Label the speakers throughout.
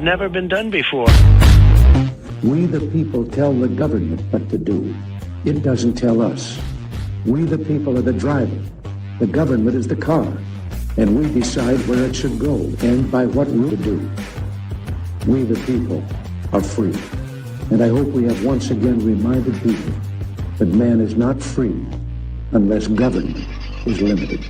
Speaker 1: has never been done before.
Speaker 2: We the people tell the government what to do. It doesn't tell us. We the people are the driver. The government is the car. And we decide where it should go and by what route to do. We the people are free. And I hope we have once again reminded people that man is not free unless government is limited.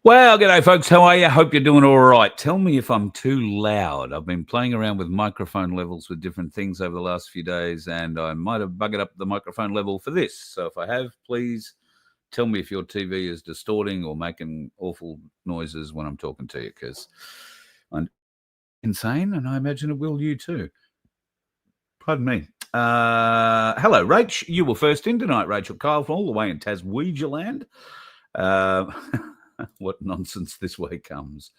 Speaker 3: Well, g'day, folks. How are you? Hope you're doing all right. Tell me if I'm too loud. I've been playing around with microphone levels with different things over the last few days, and I might have buggered up the microphone level for this. So if I have, please tell me if your TV is distorting or making awful noises when I'm talking to you, because I'm insane, and I imagine it will you too. Pardon me. Hello, Rach. You were first in tonight, Rachel Kyle, from all the way in Taswegialand. What nonsense this way comes.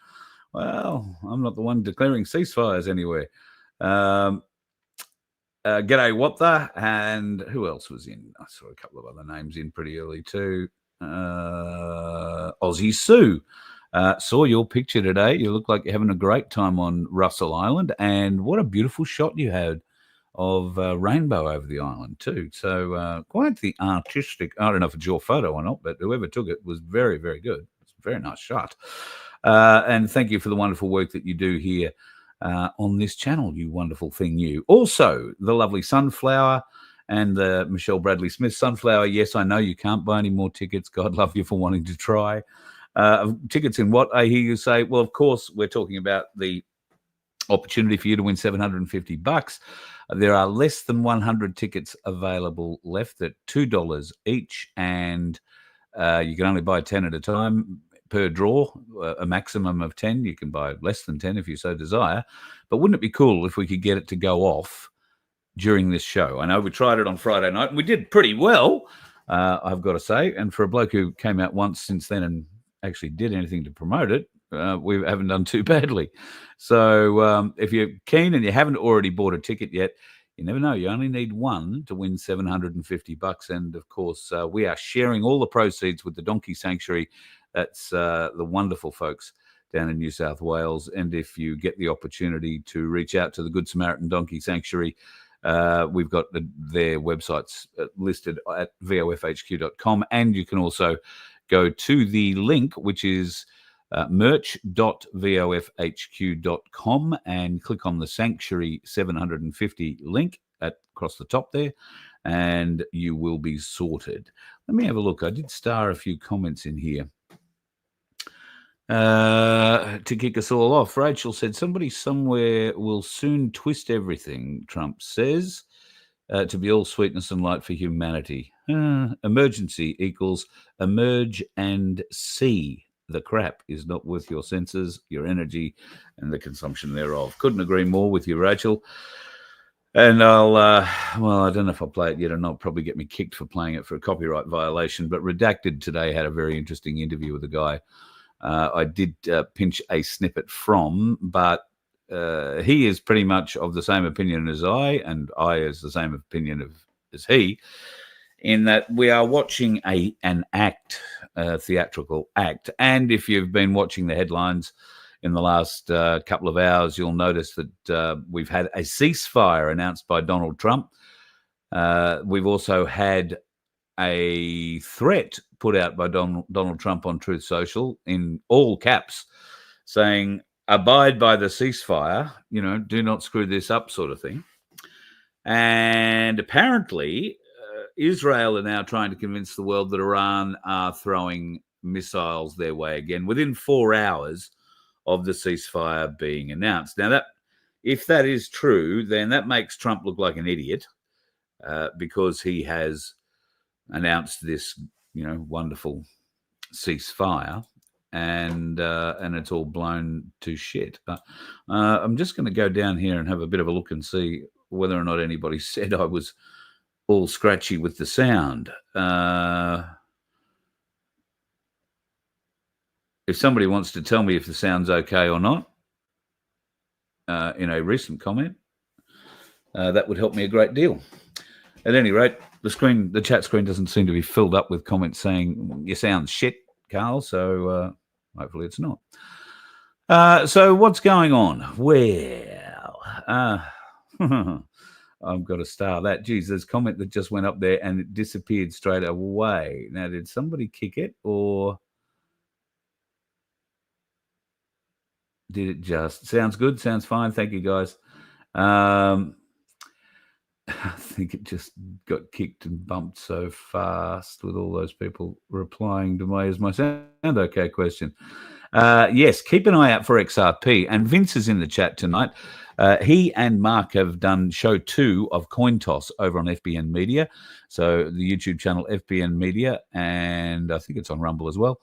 Speaker 3: Well, I'm not the one declaring ceasefires anywhere. G'day, Wapta, and who else was in? I saw a couple of other names in pretty early too. Aussie Sue. Saw your picture today. You look like you're having a great time on Russell Island, and what a beautiful shot you had of rainbow over the island too. So quite the artistic, I don't know if it's your photo or not, but whoever took it was very, very good. It's a very nice shot. And thank you for the wonderful work that you do here on this channel, you wonderful thing you. Also, the lovely Sunflower and the Michelle Bradley Smith Sunflower. Yes, I know you can't buy any more tickets. God love you for wanting to try. Tickets in what, I hear you say? Well, of course, we're talking about the opportunity for you to win $750. There are less than 100 tickets available left at $2 each, and you can only buy 10 at a time per draw, a maximum of 10. You can buy less than 10 if you so desire. But wouldn't it be cool if we could get it to go off during this show? I know we tried it on Friday night, and we did pretty well, I've got to say. And for a bloke who came out once since then and actually did anything to promote it, we haven't done too badly. So if you're keen and you haven't already bought a ticket yet, you never know. You only need one to win $750. And of course, we are sharing all the proceeds with the Donkey Sanctuary. That's the wonderful folks down in New South Wales. And if you get the opportunity to reach out to the Good Samaritan Donkey Sanctuary, we've got their websites listed at vofhq.com. And you can also go to the link, which is merch.vofhq.com, and click on the Sanctuary 750 link across the top there, and you will be sorted. Let me have a look. I did star a few comments in here to kick us all off. Rachel said, somebody somewhere will soon twist everything, Trump says, to be all sweetness and light for humanity. Emergency equals emerge and see. The crap is not worth your senses, your energy, and the consumption thereof. Couldn't agree more with you, Rachel. And I'll, well, I don't know if I'll play it yet or not. Probably get me kicked for playing it for a copyright violation. But Redacted today had a very interesting interview with a guy. I did pinch a snippet from, but he is pretty much of the same opinion as I, and I is the same opinion as he, in that we are watching an act, a theatrical act. And if you've been watching the headlines in the last couple of hours, you'll notice that we've had a ceasefire announced by Donald Trump. We've also had a threat put out by Donald Trump on Truth Social in all caps, saying, abide by the ceasefire, you know, do not screw this up, sort of thing. And apparently Israel are now trying to convince the world that Iran are throwing missiles their way again within 4 hours of the ceasefire being announced. Now, that if that is true, then that makes Trump look like an idiot because he has announced this, you know, wonderful ceasefire, and it's all blown to shit. I'm just going to go down here and have a bit of a look and see whether or not anybody said I was all scratchy with the sound. If somebody wants to tell me if the sound's okay or not in a recent comment, that would help me a great deal. At any rate, the chat screen doesn't seem to be filled up with comments saying you sound shit, Carl. So Hopefully it's not. So what's going on? Well, I've got to star that. Geez, there's a comment that just went up there and it disappeared straight away. Now, did somebody kick it or did it just... Sounds good. Sounds fine. Thank you, guys. I think it just got kicked and bumped so fast with all those people replying to my "Is my sound okay?" question. Yes, keep an eye out for XRP. And Vince is in the chat tonight. He and Mark have done show 2 of Coin Toss over on FBN Media. So the YouTube channel FBN Media, and I think it's on Rumble as well.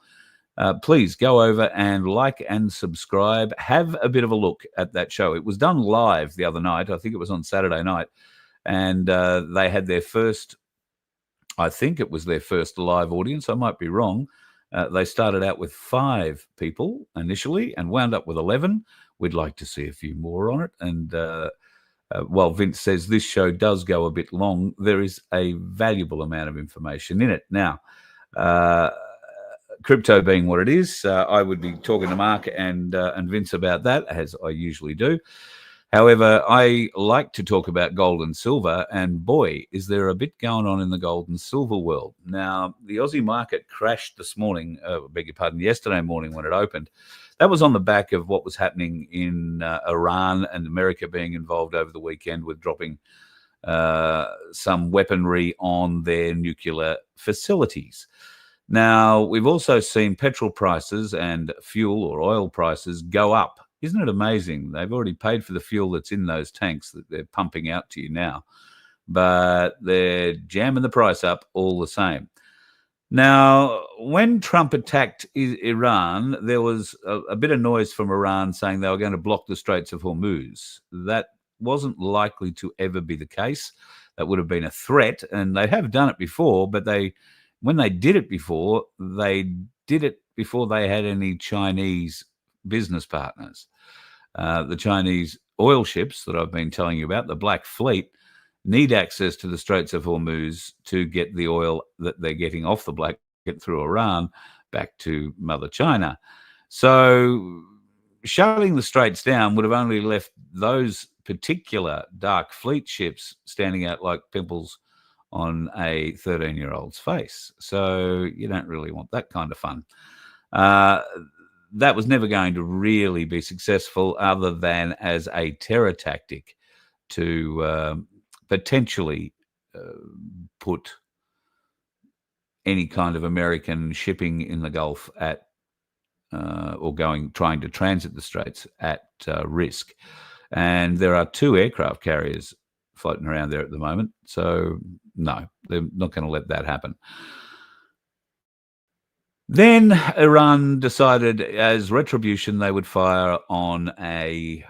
Speaker 3: Please go over and like and subscribe. Have a bit of a look at that show. It was done live the other night. I think it was on Saturday night. And they had their first, I think it was their first live audience. I might be wrong. They started out with 5 people initially and wound up with 11. We'd like to see a few more on it. And while Vince says this show does go a bit long, there is a valuable amount of information in it. Now, crypto being what it is, I would be talking to Mark and Vince about that, as I usually do. However, I like to talk about gold and silver, and boy, is there a bit going on in the gold and silver world. Now, the Aussie market crashed this morning, yesterday morning when it opened. That was on the back of what was happening in Iran and America being involved over the weekend with dropping some weaponry on their nuclear facilities. Now, we've also seen petrol prices and fuel or oil prices go up. Isn't it amazing? They've already paid for the fuel that's in those tanks that they're pumping out to you now, but they're jamming the price up all the same. Now, when Trump attacked Iran, there was a bit of noise from Iran saying they were going to block the Straits of Hormuz. That wasn't likely to ever be the case. That would have been a threat, and they have done it before, but when they did it before they had any Chinese business partners. The Chinese oil ships that I've been telling you about, the Black Fleet, need access to the Straits of Hormuz to get the oil that they're getting off the Black Fleet through Iran back to Mother China. So shutting the Straits down would have only left those particular Dark Fleet ships standing out like pimples on a 13-year-old's face. So you don't really want that kind of fun. That was never going to really be successful other than as a terror tactic to potentially put any kind of American shipping in the Gulf at or trying to transit the Straits at risk. And there are 2 aircraft carriers floating around there at the moment. So no, they're not going to let that happen. Then Iran decided as retribution they would fire on a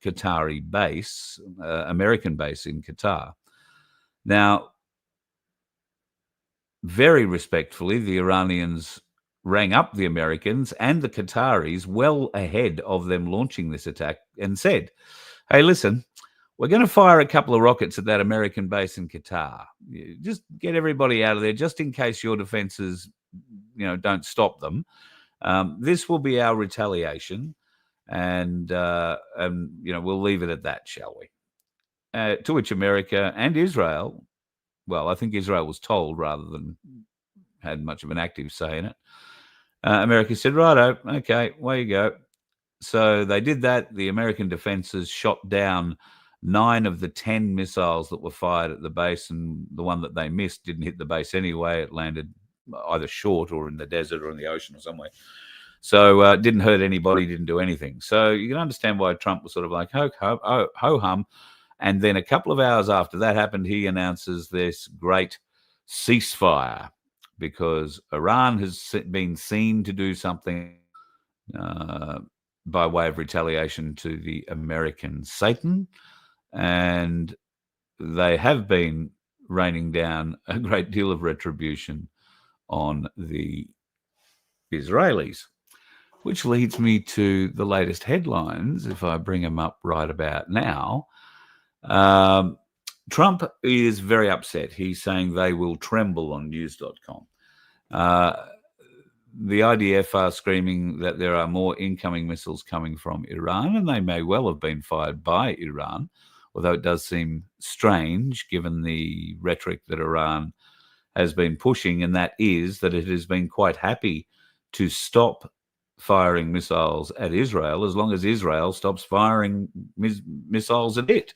Speaker 3: Qatari base, American base in Qatar. Now, very respectfully, the Iranians rang up the Americans and the Qataris well ahead of them launching this attack and said, hey, listen, we're going to fire a couple of rockets at that American base in Qatar. Just get everybody out of there just in case your defenses don't stop them. This will be our retaliation, and we'll leave it at that, shall we? To which America and Israel, well, I think Israel was told rather than had much of an active say in it. America said, righto, okay, away you go. So they did that. The American defenses shot down 9 of the 10 missiles that were fired at the base, and the one that they missed didn't hit the base anyway. It landed either short or in the desert or in the ocean or somewhere. So didn't hurt anybody, didn't do anything. So you can understand why Trump was sort of like, ho-hum. And then a couple of hours after that happened, he announces this great ceasefire because Iran has been seen to do something by way of retaliation to the American Satan. And they have been raining down a great deal of retribution on the Israelis, which leads me to the latest headlines, if I bring them up right about now. Trump is very upset. He's saying they will tremble on news.com. the IDF are screaming that there are more incoming missiles coming from Iran, and they may well have been fired by Iran, although it does seem strange given the rhetoric that Iran has been pushing, and that is that it has been quite happy to stop firing missiles at Israel as long as Israel stops firing missiles at it.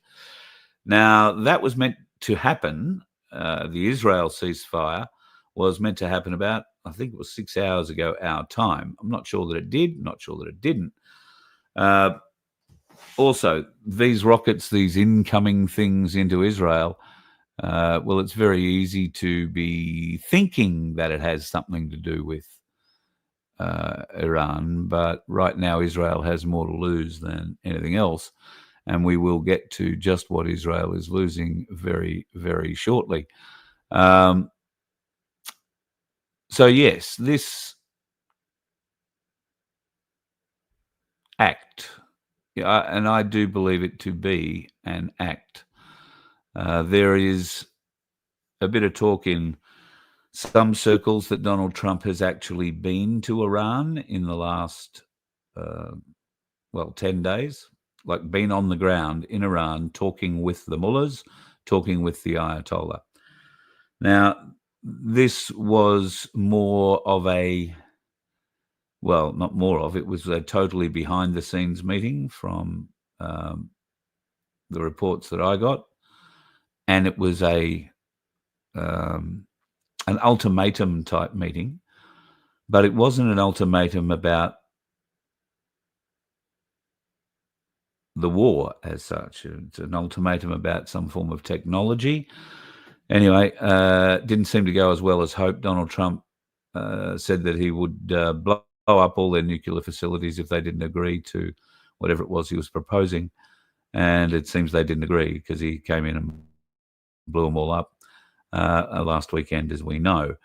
Speaker 3: Now, that was meant to happen. The Israel ceasefire was meant to happen about, I think it was 6 hours ago, our time. I'm not sure that it did, not sure that it didn't. Also, these rockets, these incoming things into Israel, well, it's very easy to be thinking that it has something to do with Iran, but right now Israel has more to lose than anything else, and we will get to just what Israel is losing very, very shortly. So yes, this act, and I do believe it to be an act. There is a bit of talk in some circles that Donald Trump has actually been to Iran in the last, 10 days, like been on the ground in Iran talking with the mullahs, talking with the Ayatollah. Now, this was more of a, well, not more of, it was a totally behind-the-scenes meeting from the reports that I got, and it was an ultimatum type meeting, but it wasn't an ultimatum about the war as such. It's an ultimatum about some form of technology. Anyway, didn't seem to go as well as hoped. Donald Trump said that he would blow up all their nuclear facilities if they didn't agree to whatever it was he was proposing. And it seems they didn't agree because he came in and blew them all up last weekend, as we know.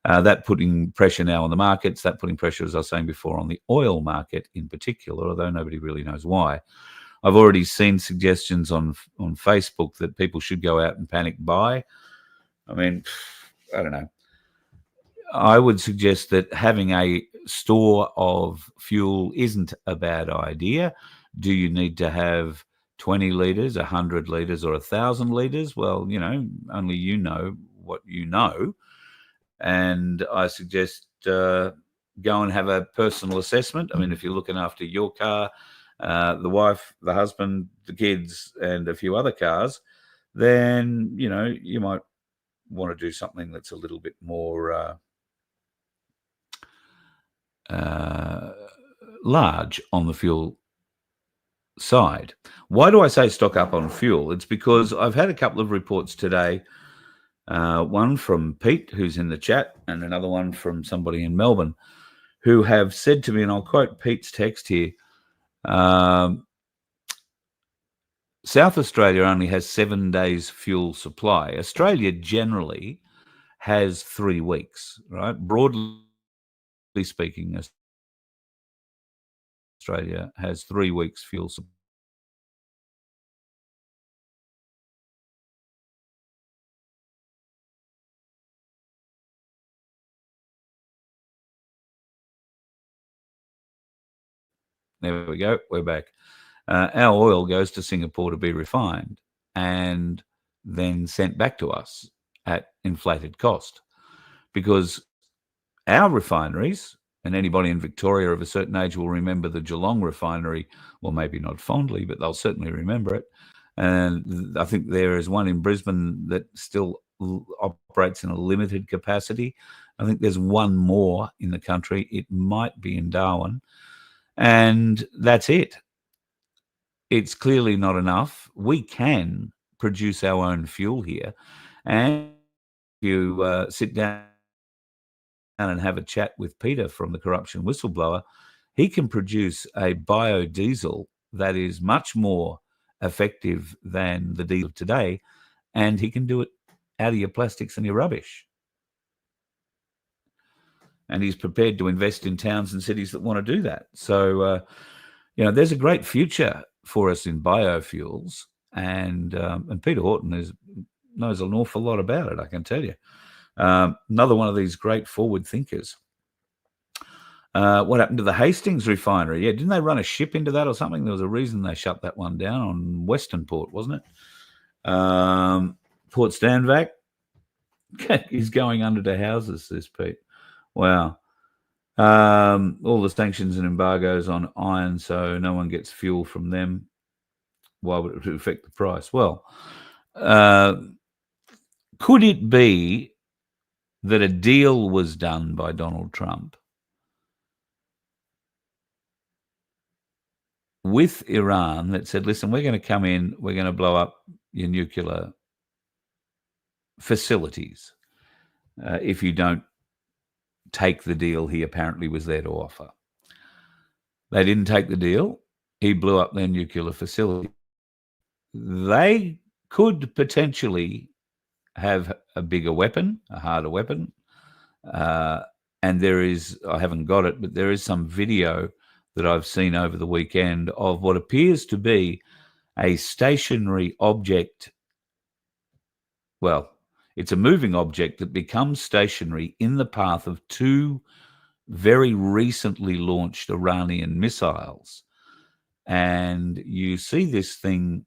Speaker 3: That putting pressure now on the markets, that putting pressure, as I was saying before, on the oil market in particular, although nobody really knows why. I've already seen suggestions on Facebook that people should go out and panic buy. I mean, I don't know. I would suggest that having a store of fuel isn't a bad idea. Do you need to have 20 litres, 100 litres, or 1,000 litres? Well, only you know what you know. And I suggest go and have a personal assessment. I mean, if you're looking after your car, the wife, the husband, the kids, and a few other cars, then, you might want to do something that's a little bit more large on the fuel side. Why do I say stock up on fuel? It's because I've had a couple of reports today, one from Pete, who's in the chat, and another one from somebody in Melbourne, who have said to me, and I'll quote Pete's text here, South Australia only has 7 days fuel supply. Australia generally has 3 weeks, right? Broadly speaking, Australia has 3 weeks fuel supply. There we go. We're back. Our oil goes to Singapore to be refined and then sent back to us at inflated cost, because our refineries, and anybody in Victoria of a certain age will remember the Geelong refinery, well, maybe not fondly, but they'll certainly remember it. And I think there is one in Brisbane that still operates in a limited capacity. I think there's one more in the country. It might be in Darwin. And that's it. It's clearly not enough. We can produce our own fuel here. And you sit down and have a chat with Peter from the Corruption Whistleblower, he can produce a biodiesel that is much more effective than the diesel today, and he can do it out of your plastics and your rubbish. And he's prepared to invest in towns and cities that want to do that. So, there's a great future for us in biofuels, and Peter Horton knows an awful lot about it, I can tell you. Another one of these great forward thinkers. What happened to the Hastings refinery? Yeah, didn't they run a ship into that or something? There was a reason they shut that one down on Western Port, wasn't it? Port Stanvac is going under to houses, says Pete. Wow. All the sanctions and embargoes on iron, so no one gets fuel from them. Why would it affect the price? Well, could it be that a deal was done by Donald Trump with Iran that said, listen, we're going to come in, we're going to blow up your nuclear facilities if you don't take the deal he apparently was there to offer. They didn't take the deal. He blew up their nuclear facility. They could potentially have a bigger weapon, a harder weapon. And there is, I haven't got it, but there is some video that I've seen over the weekend of what appears to be a stationary object. Well, it's a moving object that becomes stationary in the path of two very recently launched Iranian missiles. And you see this thing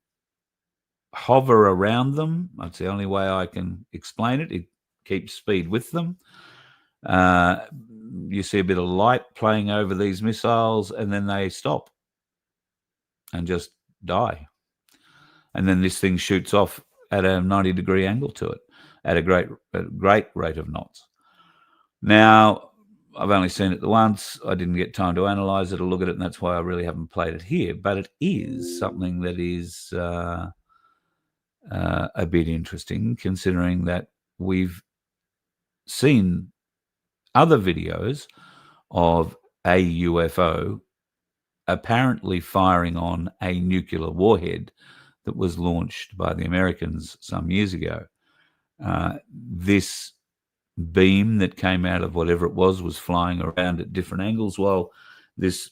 Speaker 3: hover around them. That's the only way I can explain it. It keeps speed with them. You see a bit of light playing over these missiles, and then they stop and just die. And then this thing shoots off at a 90-degree angle to it at a great rate of knots. Now, I've only seen it the once. I didn't get time to analyze it or look at it, and that's why I really haven't played it here. But it is something that is a bit interesting, considering that we've seen other videos of a UFO apparently firing on a nuclear warhead that was launched by the Americans some years ago. This beam that came out of whatever it was flying around at different angles, while this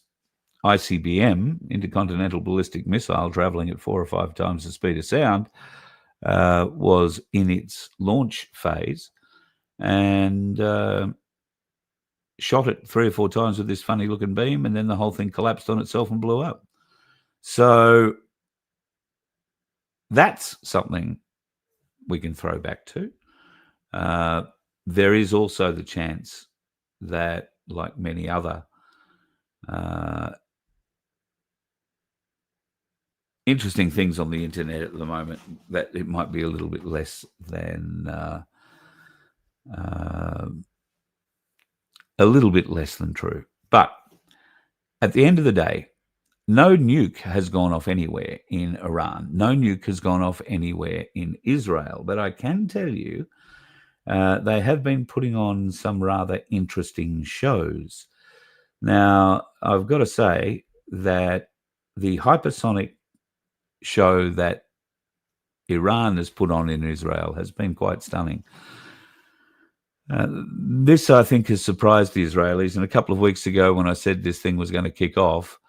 Speaker 3: ICBM, intercontinental ballistic missile, traveling at 4 or 5 times the speed of sound, was in its launch phase and shot it 3 or 4 times with this funny looking beam, and then the whole thing collapsed on itself and blew up. So that's something we can throw back to. There is also the chance that, like many other interesting things on the internet at the moment, that it might be a little bit less than true. But at the end of the day, no nuke has gone off anywhere in Iran. No nuke has gone off anywhere in Israel. But I can tell you, they have been putting on some rather interesting shows. Now, I've got to say that the hypersonic show that Iran has put on in Israel has been quite stunning. This, I think, has surprised the Israelis. And a couple of weeks ago, when I said this thing was going to kick off,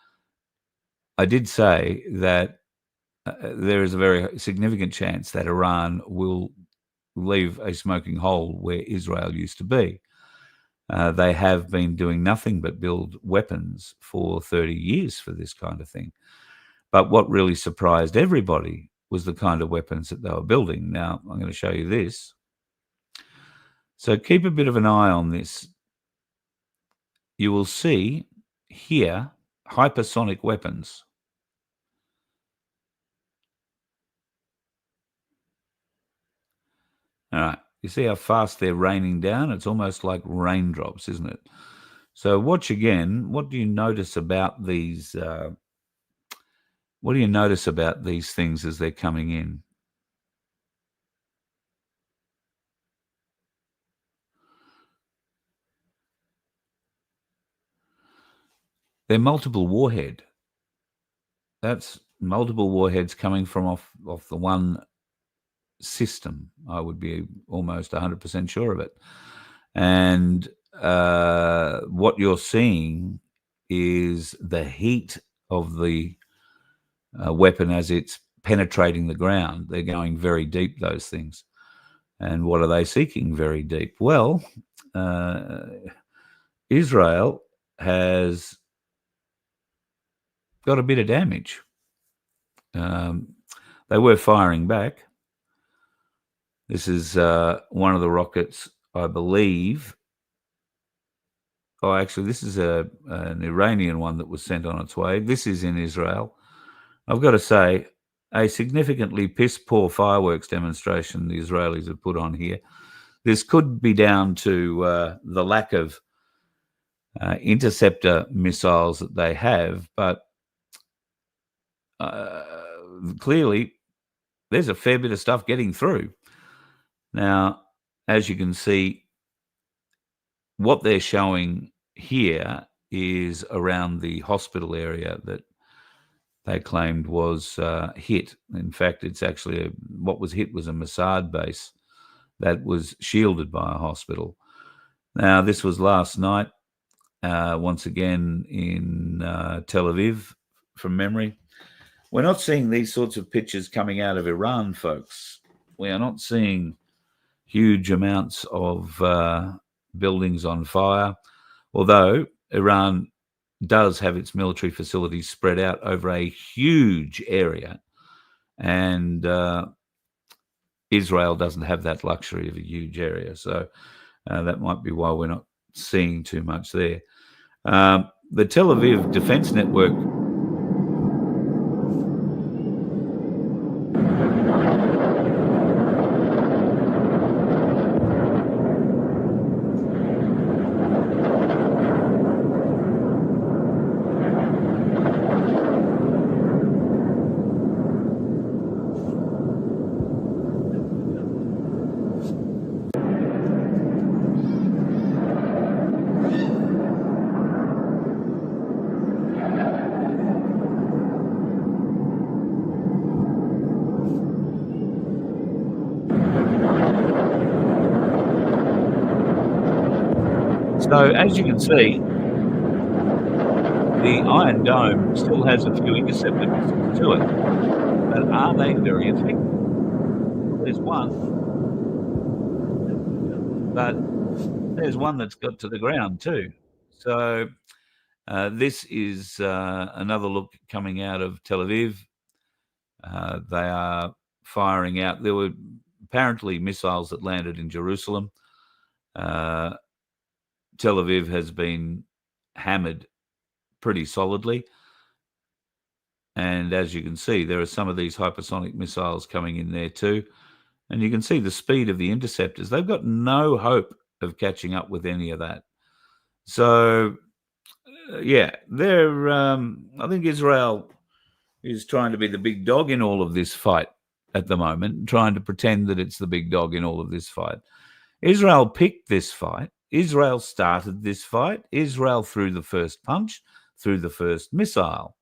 Speaker 3: I did say that there is a very significant chance that Iran will leave a smoking hole where Israel used to be. They have been doing nothing but build weapons for 30 years for this kind of thing. But what really surprised everybody was the kind of weapons that they were building. Now, I'm going to show you this. So keep a bit of an eye on this. You will see here hypersonic weapons. All right, you see how fast they're raining down? It's almost like raindrops, isn't it? So watch again. What do you notice about these? What do you notice about these things as they're coming in? They're multiple warhead. That's multiple warheads coming from off the one system. I would be almost 100% sure of it. And what you're seeing is the heat of the weapon as it's penetrating the ground. They're going very deep, those things. And what are they seeking very deep? Well, Israel has got a bit of damage. They were firing back. This is one of the rockets, I believe. Oh, actually, this is an Iranian one that was sent on its way. This is in Israel. I've got to say, a significantly piss-poor fireworks demonstration the Israelis have put on here. This could be down to the lack of interceptor missiles that they have, but clearly there's a fair bit of stuff getting through. Now, as you can see, what they're showing here is around the hospital area that they claimed was hit. In fact, it's actually what was hit was a Mossad base that was shielded by a hospital. Now, this was last night, once again in Tel Aviv, from memory. We're not seeing these sorts of pictures coming out of Iran, folks. We are not seeing huge amounts of buildings on fire, although Iran does have its military facilities spread out over a huge area, and Israel doesn't have that luxury of a huge area, so that might be why we're not seeing too much there. The Tel Aviv Defense Network So, as you can see, the Iron Dome still has a few interceptor missiles to it, but are they very effective? There's one, but there's one that's got to the ground too. So this is another look coming out of Tel Aviv. They are firing out. There were apparently missiles that landed in Jerusalem. Tel Aviv has been hammered pretty solidly. And as you can see, there are some of these hypersonic missiles coming in there too. And you can see the speed of the interceptors. They've got no hope of catching up with any of that. So, yeah, I think Israel is trying to be the big dog in all of this fight at the moment, trying to pretend that it's the big dog in all of this fight. Israel picked this fight. Israel started this fight. Israel threw the first punch, threw the first missile.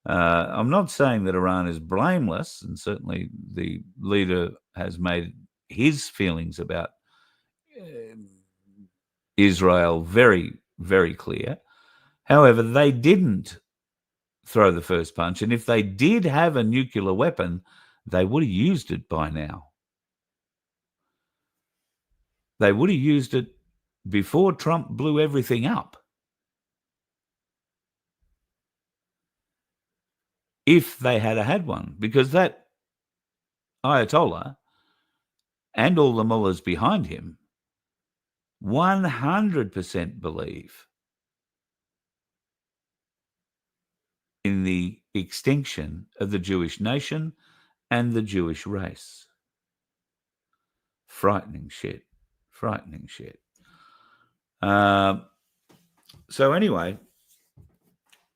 Speaker 3: I'm not saying that Iran is blameless, and certainly the leader has made his feelings about Israel very, very clear. However, they didn't throw the first punch, and if they did have a nuclear weapon, they would have used it by now. They would have used it before Trump blew everything up. If they had one, because that Ayatollah and all the mullahs behind him 100% believe in the extinction of the Jewish nation and the Jewish race. Frightening shit. Frightening shit. So anyway,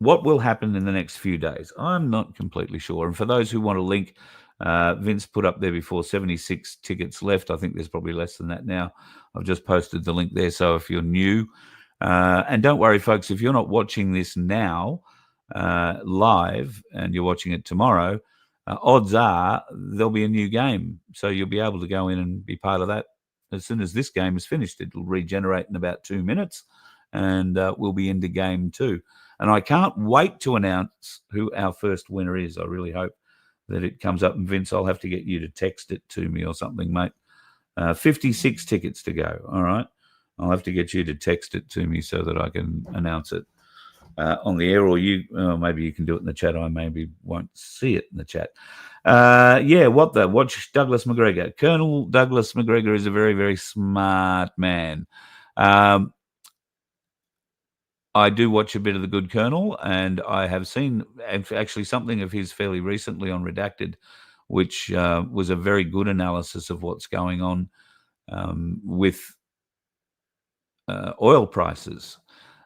Speaker 3: what will happen in the next few days? I'm not completely sure. And for those who want a link, Vince put up there before 76 tickets left. I think there's probably less than that now. I've just posted the link there. So if you're new, and don't worry, folks, if you're not watching this now live and you're watching it tomorrow, odds are there'll be a new game. So you'll be able to go in and be part of that. As soon as this game is finished, it'll regenerate in about 2 minutes, and we'll be into game 2. And I can't wait to announce who our first winner is. I really hope that it comes up. And Vince, I'll have to get you to text it to me or something, mate. 56 tickets to go. All right. I'll have to get you to text it to me so that I can announce it on the air, or maybe you can do it in the chat. I maybe won't see it in the chat. Watch Douglas McGregor. Colonel Douglas McGregor is a very, very smart man. I do watch a bit of The Good Colonel, and I have seen actually something of his fairly recently on Redacted, which was a very good analysis of what's going on with oil prices.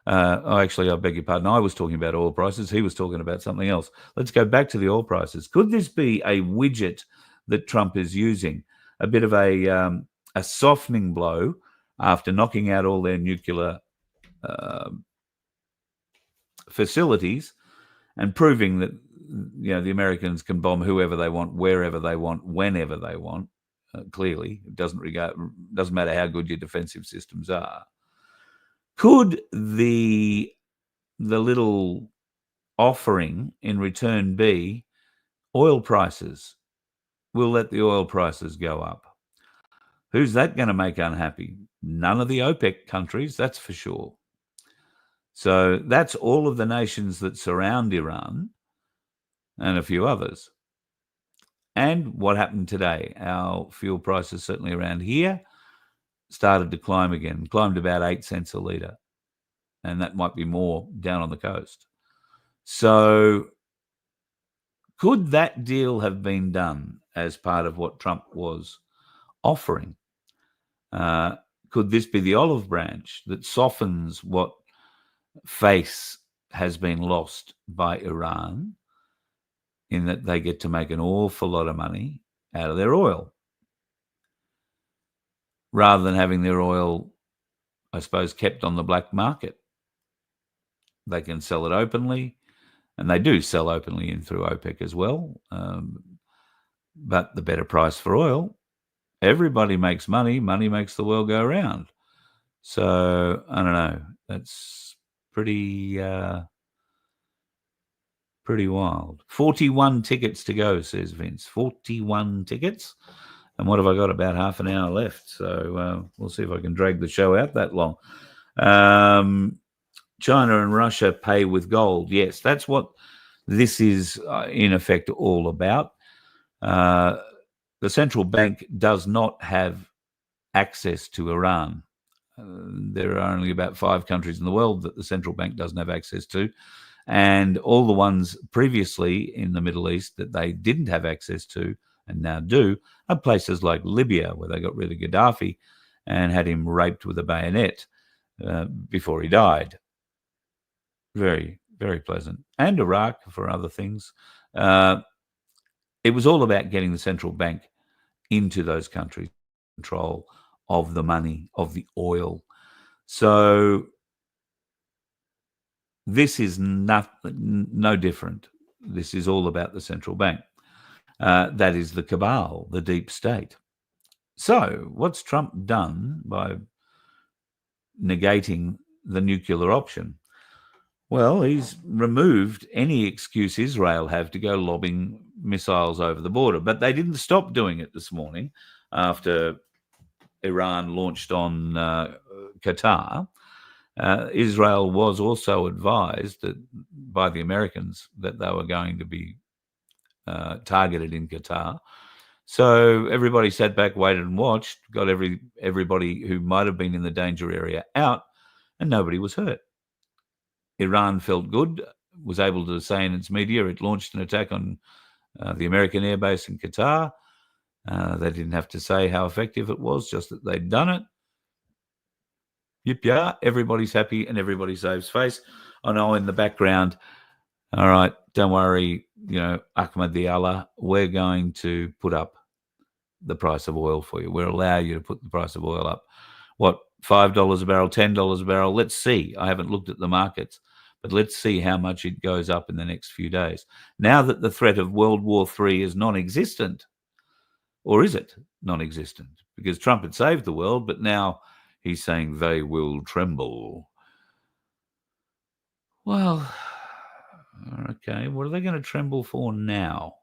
Speaker 3: I beg your pardon. I was talking about oil prices. He was talking about something else. Let's go back to the oil prices. Could this be a widget that Trump is using? A bit of a softening blow after knocking out all their nuclear facilities and proving that the Americans can bomb whoever they want, wherever they want, whenever they want. Clearly, it doesn't matter how good your defensive systems are. Could the little offering in return be oil prices? We'll let the oil prices go up. Who's that going to make unhappy? None of the OPEC countries, that's for sure. So that's all of the nations that surround Iran and a few others. And what happened today? Our fuel prices, certainly around here, started to climb again, climbed about 8 cents a litre. And that might be more down on the coast. So could that deal have been done as part of what Trump was offering? Could this be the olive branch that softens what face has been lost by Iran, in that they get to make an awful lot of money out of their oil, rather than having their oil, I suppose, kept on the black market? They can sell it openly, and they do sell openly in through OPEC as well. But the better price for oil, everybody makes money. Money makes the world go round. So I don't know. That's pretty wild. 41 tickets to go, says Vince. 41 tickets. And what have I got? About half an hour left. So we'll see if I can drag the show out that long. China and Russia pay with gold. Yes, that's what this is in effect all about. The central bank does not have access to Iran. There are only about 5 countries in the world that the central bank doesn't have access to. And all the ones previously in the Middle East that they didn't have access to and now do are places like Libya, where they got rid of Gaddafi and had him raped with a bayonet before he died. Very, very pleasant. And Iraq for other things. It was all about getting the central bank into those countries, control of the money, of the oil. So this is no different. This is all about the central bank. That is the cabal, the deep state. So what's Trump done by negating the nuclear option? Well, he's removed any excuse Israel have to go lobbing missiles over the border. But they didn't stop doing it this morning after Iran launched on Qatar. Israel was also advised that by the Americans that they were going to be targeted in Qatar. So everybody sat back, waited and watched, got everybody who might have been in the danger area out, and nobody was hurt. Iran felt good, was able to say in its media it launched an attack on the American airbase in Qatar. They didn't have to say how effective it was, just that they'd done it. Yip, yeah, everybody's happy and everybody saves face. I know in the background, all right, don't worry, Ahmed Allah, we're going to put up the price of oil for you. We'll allow you to put the price of oil up. What, $5 a barrel, $10 a barrel? Let's see. I haven't looked at the markets, but let's see how much it goes up in the next few days. Now that the threat of World War III is non-existent, or is it non-existent? Because Trump had saved the world, but now he's saying they will tremble. Well, okay, what are they going to tremble for now?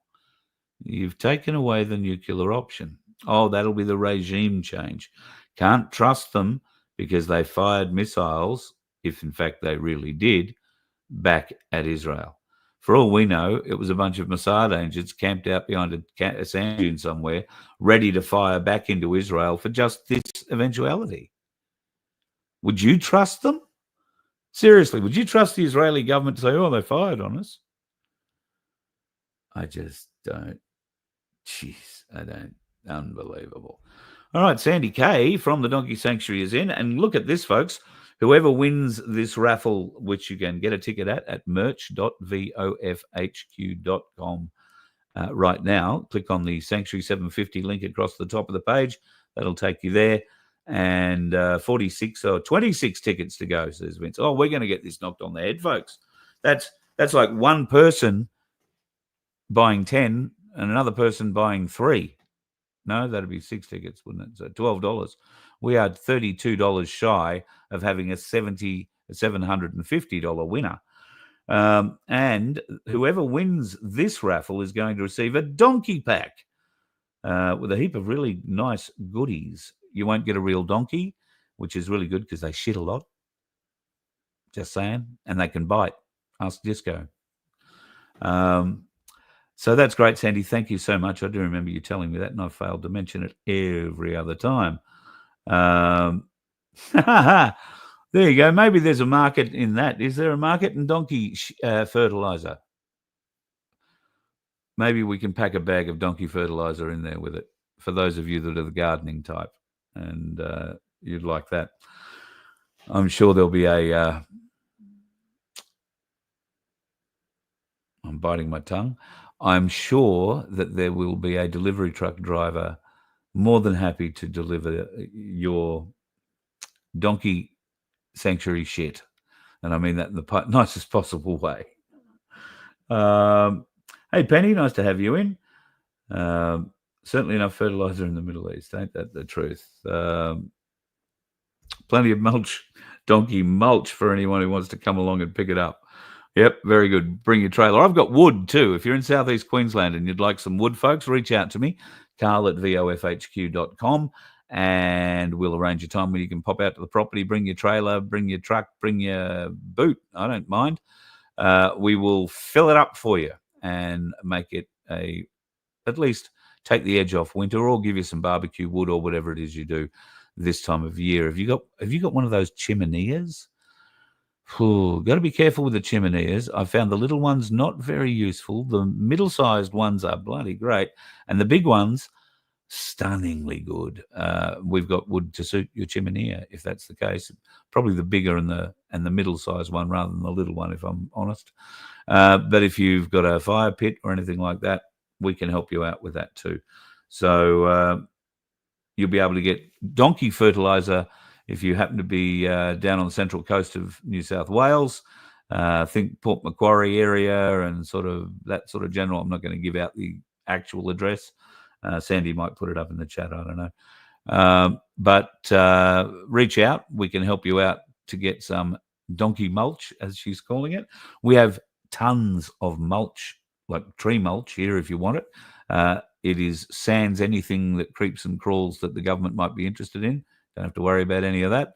Speaker 3: You've taken away the nuclear option. Oh, that'll be the regime change. Can't trust them because they fired missiles, if in fact they really did, back at Israel. For all we know, it was a bunch of Mossad agents camped out behind a sand dune somewhere, ready to fire back into Israel for just this eventuality. Would you trust them? Seriously, would you trust the Israeli government to say, oh, they fired on us? I just don't. Jeez, I don't. Unbelievable. All right, Sandy K from the Donkey Sanctuary is in. And look at this, folks. Whoever wins this raffle, which you can get a ticket at merch.vofhq.com right now, click on the Sanctuary 750 link across the top of the page. That'll take you there. And 46 or 26 tickets to go, says Vince. Oh, we're going to get this knocked on the head, folks. That's like one person buying 10 and another person buying 3. No, that'd be 6 tickets, wouldn't it? So $12. We are $32 shy of having a $750 winner. And whoever wins this raffle is going to receive a donkey pack with a heap of really nice goodies. You won't get a real donkey, which is really good because they shit a lot. Just saying. And they can bite. Ask Disco. So that's great, Sandy. Thank you so much. I do remember you telling me that, and I failed to mention it every other time. There you go. Maybe there's a market in that. Is there a market in donkey fertilizer? Maybe we can pack a bag of donkey fertilizer in there with it for those of you that are the gardening type and you'd like that. I'm sure there'll be a... I'm biting my tongue. I'm sure that there will be a delivery truck driver more than happy to deliver your donkey sanctuary shit. And I mean that in the nicest possible way. Hey, Penny, nice to have you in. Certainly enough fertilizer in the Middle East, ain't that the truth? Plenty of mulch, donkey mulch for anyone who wants to come along and pick it up. Yep, very good. Bring your trailer. I've got wood too. If you're in southeast Queensland and you'd like some wood, folks, reach out to me, carl@vofhq.com, and we'll arrange a time when you can pop out to the property, bring your trailer, bring your truck, bring your boot. I don't mind. We will fill it up for you and make it at least take the edge off winter, or give you some barbecue wood or whatever it is you do this time of year. Have you got one of those chimeneas? Got to be careful with the chimeneas. I found the little ones not very useful. The middle-sized ones are bloody great, and the big ones stunningly good. We've got wood to suit your chimenea, if that's the case. Probably the bigger and the middle-sized one rather than the little one, if I'm honest. But if you've got a fire pit or anything like that, we can help you out with that too. So you'll be able to get donkey fertilizer if you happen to be down on the central coast of New South Wales. Think Port Macquarie area and that sort of general. I'm not going to give out the actual address. Sandy might put it up in the chat. I don't know. But reach out. We can help you out to get some donkey mulch, as she's calling it. We have tons of mulch, like tree mulch here if you want it. It is sans anything that creeps and crawls that the government might be interested in. Don't have to worry about any of that.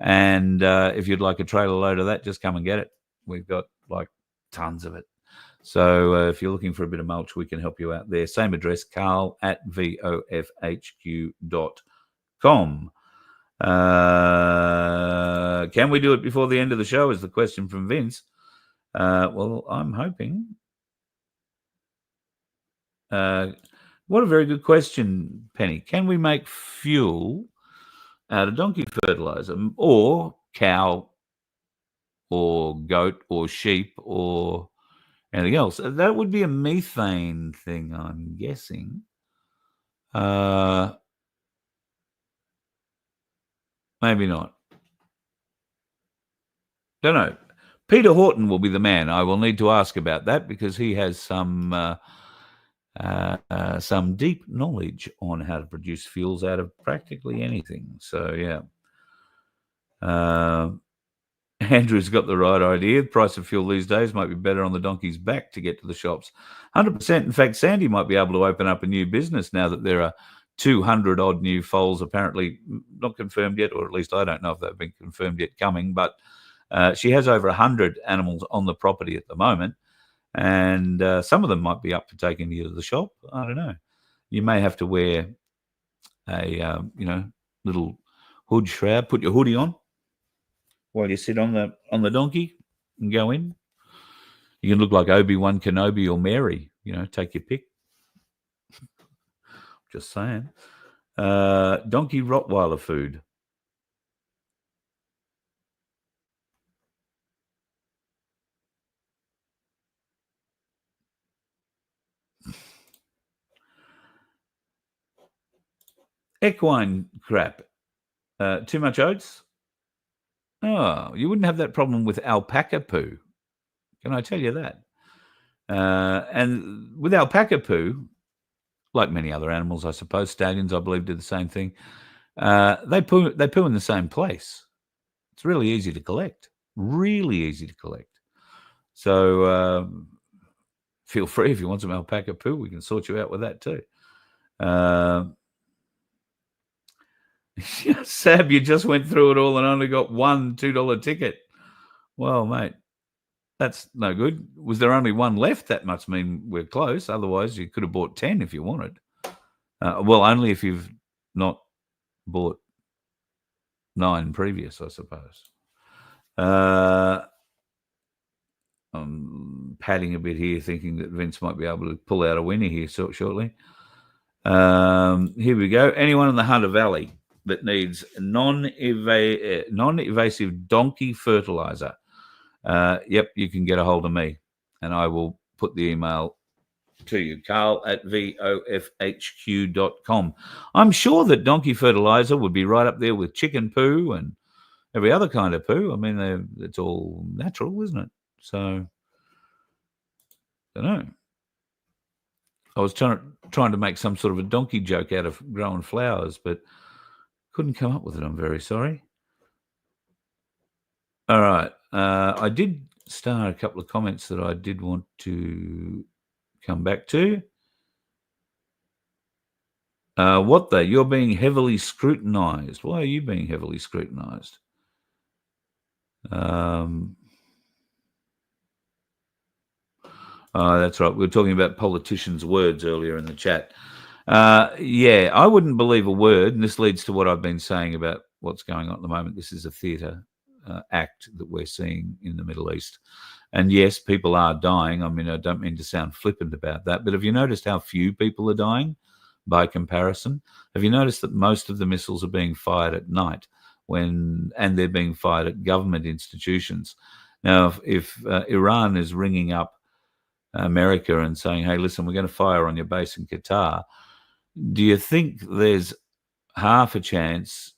Speaker 3: And if you'd like a trailer load of that, just come and get it. We've got like tons of it. So if you're looking for a bit of mulch, we can help you out there. Same address, carl@vofhq.com. Can we do it before the end of the show is the question from Vince. Well, I'm hoping. What a very good question, Penny. Can we make fuel out of donkey fertilizer, or cow or goat or sheep or anything else? That would be a methane thing, I'm guessing. Maybe not. Don't know. Peter Horton will be the man. I will need to ask about that because he has some deep knowledge on how to produce fuels out of practically anything. So, yeah. Andrew's got the right idea. The price of fuel these days might be better on the donkey's back to get to the shops. 100%. In fact, Sandy might be able to open up a new business now that there are 200 odd new foals, apparently not confirmed yet, or at least I don't know if they've been confirmed yet coming, but she has over 100 animals on the property at the moment, and some of them might be up for taking you to the shop. I don't know. You may have to wear a little hood shroud, put your hoodie on while you sit on the donkey and go in. You can look like Obi-Wan Kenobi or Mary, take your pick. Just saying. Donkey Rottweiler food. Equine crap. Too much oats? Oh, you wouldn't have that problem with alpaca poo. Can I tell you that? And with alpaca poo, like many other animals, I suppose, stallions, I believe, do the same thing. They poo in the same place. It's really easy to collect. Really easy to collect. So feel free if you want some alpaca poo. We can sort you out with that too. Sab, you just went through it all and only got one $2 ticket. Well, mate, that's no good. Was there only one left? That must mean we're close. Otherwise, you could have bought 10 if you wanted. Well, only if you've not bought 9 previous, I suppose. I'm padding a bit here, thinking that Vince might be able to pull out a winner here shortly. Here we go. Anyone in the Hunter Valley that needs non-evasive donkey fertilizer, yep, you can get a hold of me, and I will put the email to you, carl@vofhq.com. I'm sure that donkey fertilizer would be right up there with chicken poo and every other kind of poo. I mean, it's all natural, isn't it? So, I don't know. I was trying to make some sort of a donkey joke out of growing flowers, but couldn't come up with it. I'm very sorry. All right. I did start a couple of comments that I did want to come back to. You're being heavily scrutinized. Why are you being heavily scrutinized? That's right. We were talking about politicians' words earlier in the chat. Yeah, I wouldn't believe a word, and this leads to what I've been saying about what's going on at the moment. This is a theatre act that we're seeing in the Middle East. And yes, people are dying. I mean, I don't mean to sound flippant about that, but have you noticed how few people are dying by comparison? Have you noticed that most of the missiles are being fired at night and they're being fired at government institutions? Now, if Iran is ringing up America and saying, hey, listen, we're going to fire on your base in Qatar, do you think there's half a chance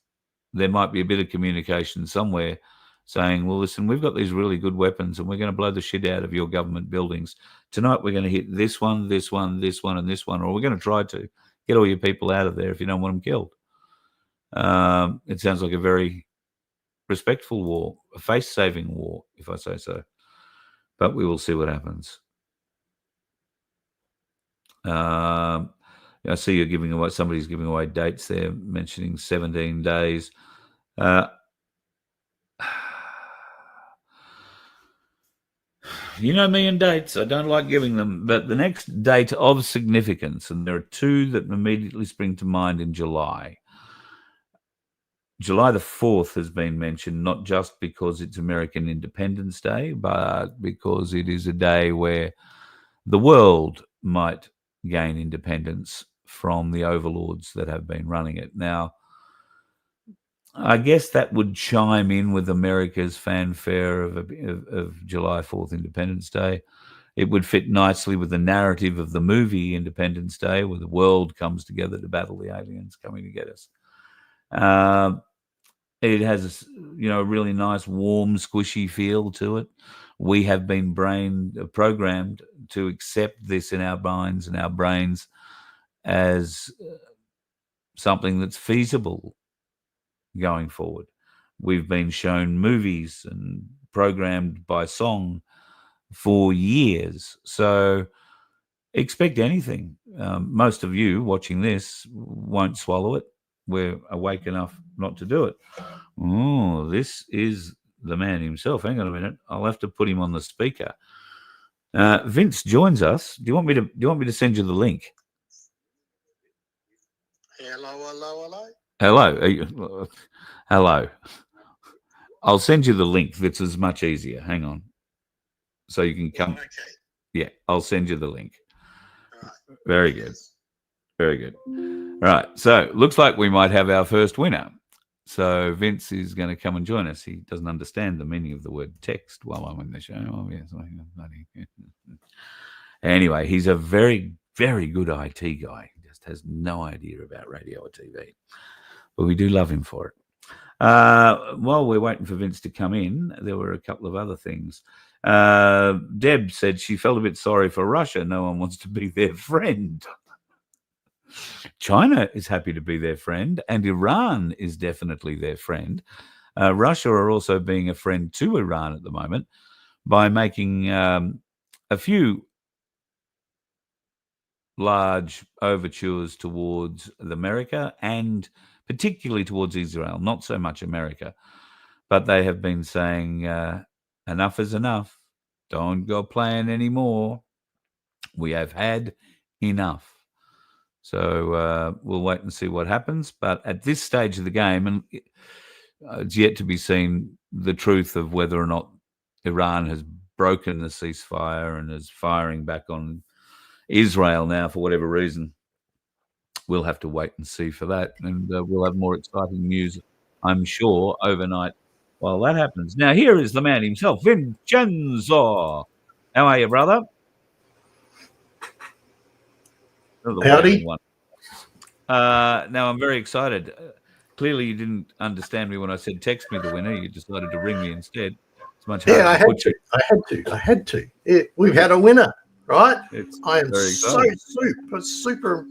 Speaker 3: there might be a bit of communication somewhere saying, well, listen, we've got these really good weapons and we're going to blow the shit out of your government buildings. Tonight we're going to hit this one, this one, this one, and this one, or we're going to try to get all your people out of there if you don't want them killed. It sounds like a very respectful war, a face-saving war, if I say so. But we will see what happens. I see you're giving away, somebody's giving away dates there, mentioning 17 days. You know me and dates. I don't like giving them. But the next date of significance, and there are 2 that immediately spring to mind in July. July the 4th has been mentioned, not just because it's American Independence Day, but because it is a day where the world might gain independence from the overlords that have been running it. Now, I guess that would chime in with America's fanfare of July 4th Independence Day. It would fit nicely with the narrative of the movie Independence Day, where the world comes together to battle the aliens coming to get us. It has a really nice, warm, squishy feel to it. We have been programmed to accept this in our minds and our brains as something that's feasible going forward. We've been shown movies and programmed by song for years. So expect anything. Most of you watching this won't swallow it. We're awake enough not to do it. Oh, this is the man himself. Hang on a minute. I'll have to put him on the speaker. Vince joins us. Do you want me to send you the link?
Speaker 1: Hello.
Speaker 3: Hello. Hello. I'll send you the link. That's as much easier. Hang on. So you can come.
Speaker 1: Okay.
Speaker 3: Yeah, I'll send you the link.
Speaker 1: All right.
Speaker 3: Very good. Very good. Right. So looks like we might have our first winner. So Vince is going to come and join us. He doesn't understand the meaning of the word text while I'm in the show. Oh, yes. Anyway, he's a very, very good IT guy. He just has no idea about radio or TV. But we do love him for it. While we're waiting for Vince to come in, there were a couple of other things. Deb said she felt a bit sorry for Russia. No one wants to be their friend. China is happy to be their friend, and Iran is definitely their friend. Russia are also being a friend to Iran at the moment by making a few large overtures towards America and particularly towards Israel, not so much America. But they have been saying, enough is enough. Don't go playing anymore. We have had enough. So we'll wait and see what happens. But at this stage of the game, and it's yet to be seen the truth of whether or not Iran has broken the ceasefire and is firing back on Israel now for whatever reason. We'll have to wait and see for that. And we'll have more exciting news, I'm sure, overnight while that happens. Now, here is the man himself, Vincenzo. How are you, brother?
Speaker 1: Howdy.
Speaker 3: Now, I'm very excited. Clearly, you didn't understand me when I said text me the winner. You decided to ring me instead. It's much harder.
Speaker 1: Yeah, I had to. We've had a winner, right? I am so super.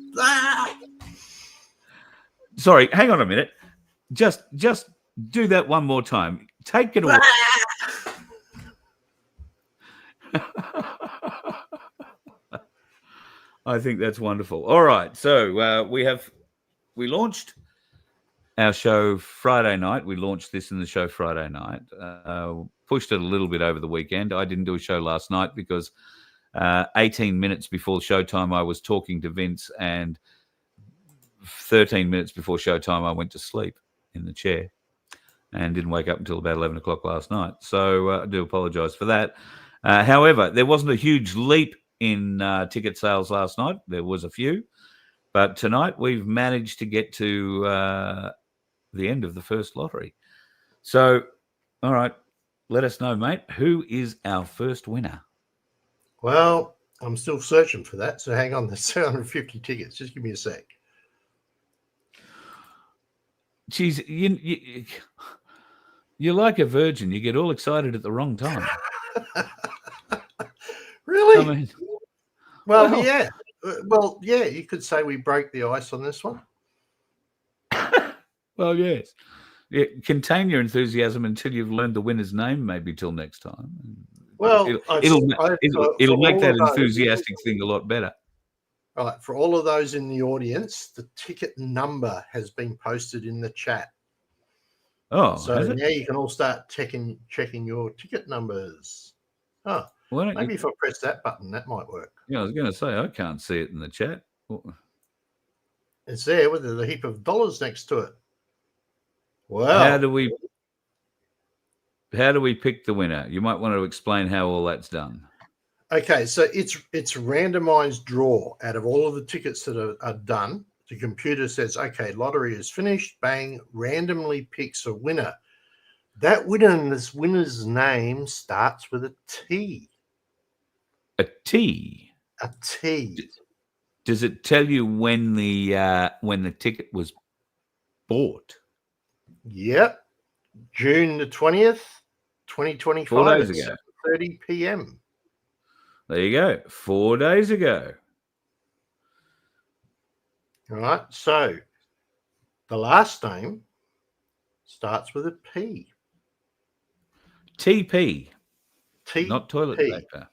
Speaker 3: Sorry, hang on a minute. Just do that one more time. Take it away. I think that's wonderful. All right, so we launched our show Friday night. We launched this in the show Friday night. Pushed it a little bit over the weekend. I didn't do a show last night because 18 minutes before showtime, I was talking to Vince, and 13 minutes before showtime, I went to sleep in the chair and didn't wake up until about 11 o'clock last night. So I do apologize for that. However, there wasn't a huge leap in ticket sales last night. There was a few. But tonight we've managed to get to the end of the first lottery. So, all right, let us know, mate. Who is our first winner?
Speaker 1: Well, I'm still searching for that. So hang on, there's 750 tickets. Just give me a sec.
Speaker 3: Geez, you're like a virgin. You get all excited at the wrong time.
Speaker 1: Really?
Speaker 3: I mean,
Speaker 1: yeah. Well, yeah, you could say we broke the ice on this one.
Speaker 3: Well, yes. Yeah, contain your enthusiasm until you've learned the winner's name, maybe till next time.
Speaker 1: Well,
Speaker 3: it'll make that enthusiastic thing a lot better.
Speaker 1: All right, for all of those in the audience, the ticket number has been posted in the chat.
Speaker 3: Oh,
Speaker 1: so now you can all start checking your ticket numbers. Oh, maybe if I press that button, that might work.
Speaker 3: Yeah, I was going to say, I can't see it in the chat.
Speaker 1: It's there with a heap of dollars next to it. Wow.
Speaker 3: How do we pick the winner? You might want to explain how all that's done.
Speaker 1: Okay, so it's randomized draw out of all of the tickets that are done. The computer says, okay, lottery is finished, bang, randomly picks a winner. That winner's name starts with a T.
Speaker 3: A T?
Speaker 1: A T.
Speaker 3: Does it tell you when the ticket was bought?
Speaker 1: Yep. June the 20th, 2025.
Speaker 3: 4 days ago.
Speaker 1: 7:30 p.m.
Speaker 3: There you go. 4 days ago.
Speaker 1: All right. So the last name starts with a P.
Speaker 3: TP.
Speaker 1: T.
Speaker 3: Not toilet paper.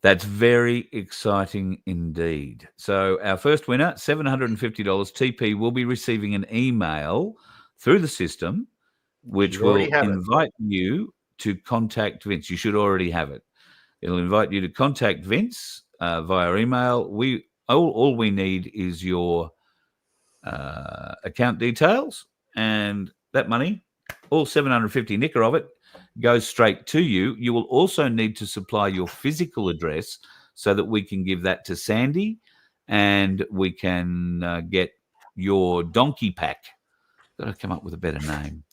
Speaker 3: That's very exciting indeed. So our first winner, $750 TP, will be receiving an email through the system, which
Speaker 1: Should already
Speaker 3: will
Speaker 1: have it.
Speaker 3: invite you to contact Vince. You should already have it. It'll invite you to contact Vince via email. All we need is your account details, and that money, all 750 nicker of it, goes straight to you. You will also need to supply your physical address so that we can give that to Sandy, and we can get your donkey pack. Got to come up with a better name.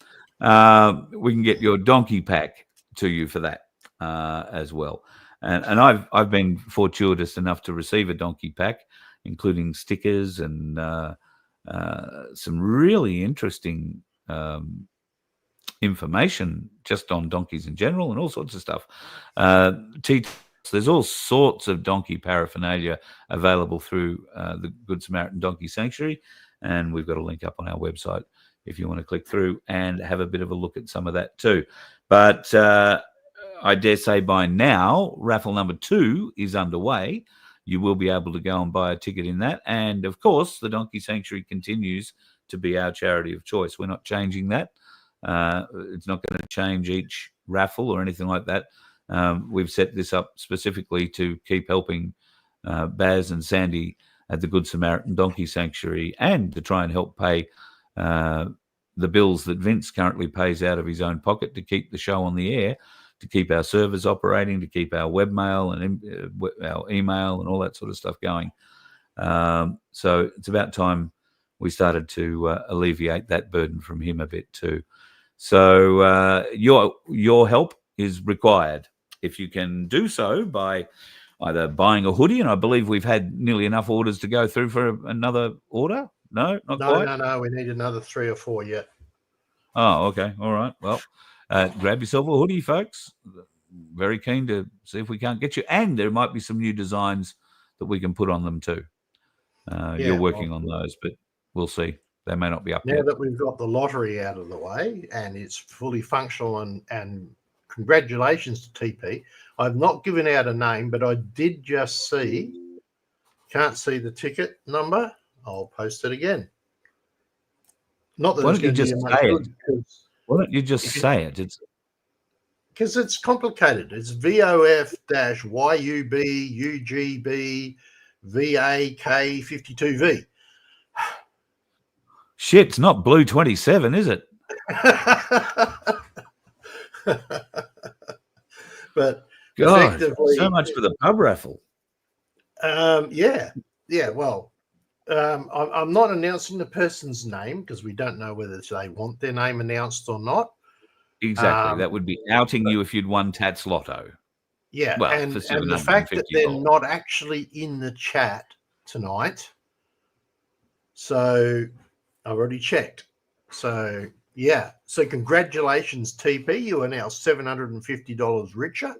Speaker 3: We can get your donkey pack to you for that as well. And I've been fortuitous enough to receive a donkey pack, including stickers and some really interesting information just on donkeys in general and all sorts of stuff. There's all sorts of donkey paraphernalia available through the Good Samaritan Donkey Sanctuary, and we've got a link up on our website if you want to click through and have a bit of a look at some of that too. But I dare say by now, raffle number 2 is underway. You will be able to go and buy a ticket in that. And of course, the Donkey Sanctuary continues to be our charity of choice. We're not changing that. It's not going to change each raffle or anything like that. We've set this up specifically to keep helping Baz and Sandy at the Good Samaritan Donkey Sanctuary, and to try and help pay the bills that Vince currently pays out of his own pocket to keep the show on the air, to keep our servers operating, to keep our webmail and our email and all that sort of stuff going. So it's about time we started to alleviate that burden from him a bit too. So your help is required. If you can do so by either buying a hoodie, and I believe we've had nearly enough orders to go through for another order. No, not quite.
Speaker 1: No. We need another 3 or 4 yet.
Speaker 3: Oh, okay. All right. Well, grab yourself a hoodie, folks. Very keen to see if we can't get you. And there might be some new designs that we can put on them too. You're working on those, but we'll see. They may not be up
Speaker 1: now
Speaker 3: yet.
Speaker 1: that we've got the lottery out of the way and it's fully functional, and congratulations to TP. I've not given out a name, but I did just see, can't see the ticket number. I'll post it again. Not that
Speaker 3: Why
Speaker 1: it's
Speaker 3: don't you
Speaker 1: going
Speaker 3: just
Speaker 1: to be
Speaker 3: say
Speaker 1: much good,
Speaker 3: Why don't you just say it? It's
Speaker 1: because it's complicated. It's VOF-YUB-UGB-VAK52V.
Speaker 3: shit. It's not Blue 27, is it?
Speaker 1: But
Speaker 3: God,
Speaker 1: effectively,
Speaker 3: so much for the pub raffle.
Speaker 1: yeah. Well, I'm not announcing the person's name because we don't know whether they want their name announced or not.
Speaker 3: Exactly. That would be outing you if you'd won Tats Lotto.
Speaker 1: Yeah,
Speaker 3: Well,
Speaker 1: and
Speaker 3: for
Speaker 1: the fact that they're
Speaker 3: $750.
Speaker 1: not actually in the chat tonight. So I've already checked. So yeah. So congratulations, TP. You are now $750 richer.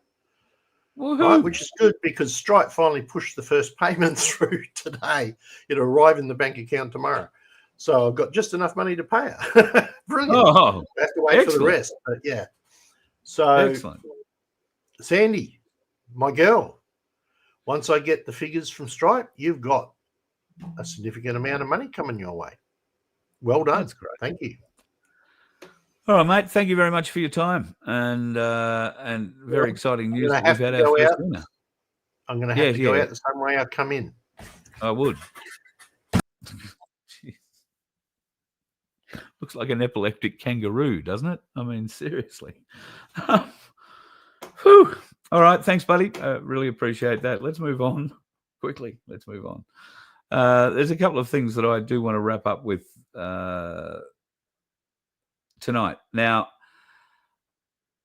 Speaker 1: Right, which is good because Stripe finally pushed the first payment through today. It'll arrive in the bank account tomorrow. So I've got just enough money to pay her. Brilliant.
Speaker 3: Oh,
Speaker 1: I have to wait for the rest. But yeah. So
Speaker 3: excellent.
Speaker 1: Sandy, my girl, once I get the figures from Stripe, you've got a significant amount of money coming your way. Well done.
Speaker 3: That's great.
Speaker 1: Thank you.
Speaker 3: All right, mate. Thank you very much for your time, and very exciting news that we've had our first winner.
Speaker 1: I'm going to have to go out the same way I come in.
Speaker 3: I would. Looks like an epileptic kangaroo, doesn't it? I mean, seriously. Whew. All right. Thanks, buddy. Really appreciate that. Let's move on quickly. Let's move on. There's a couple of things that I do want to wrap up with tonight. Now,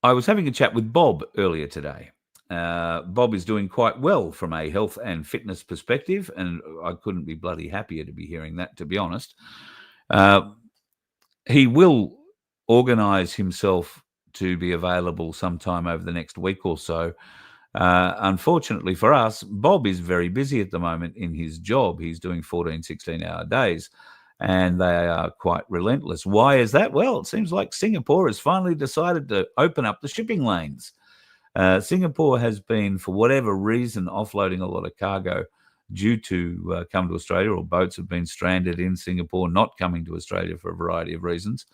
Speaker 3: I was having a chat with Bob earlier today. Bob is doing quite well from a health and fitness perspective, and I couldn't be bloody happier to be hearing that, to be honest. He will organise himself to be available sometime over the next week or so. Unfortunately for us, Bob is very busy at the moment in his job. He's doing 14, 16-hour days, and they are quite relentless. Why is that? Well, it seems like Singapore has finally decided to open up the shipping lanes. Singapore has been, for whatever reason, offloading a lot of cargo due to come to Australia, or boats have been stranded in Singapore, not coming to Australia for a variety of reasons.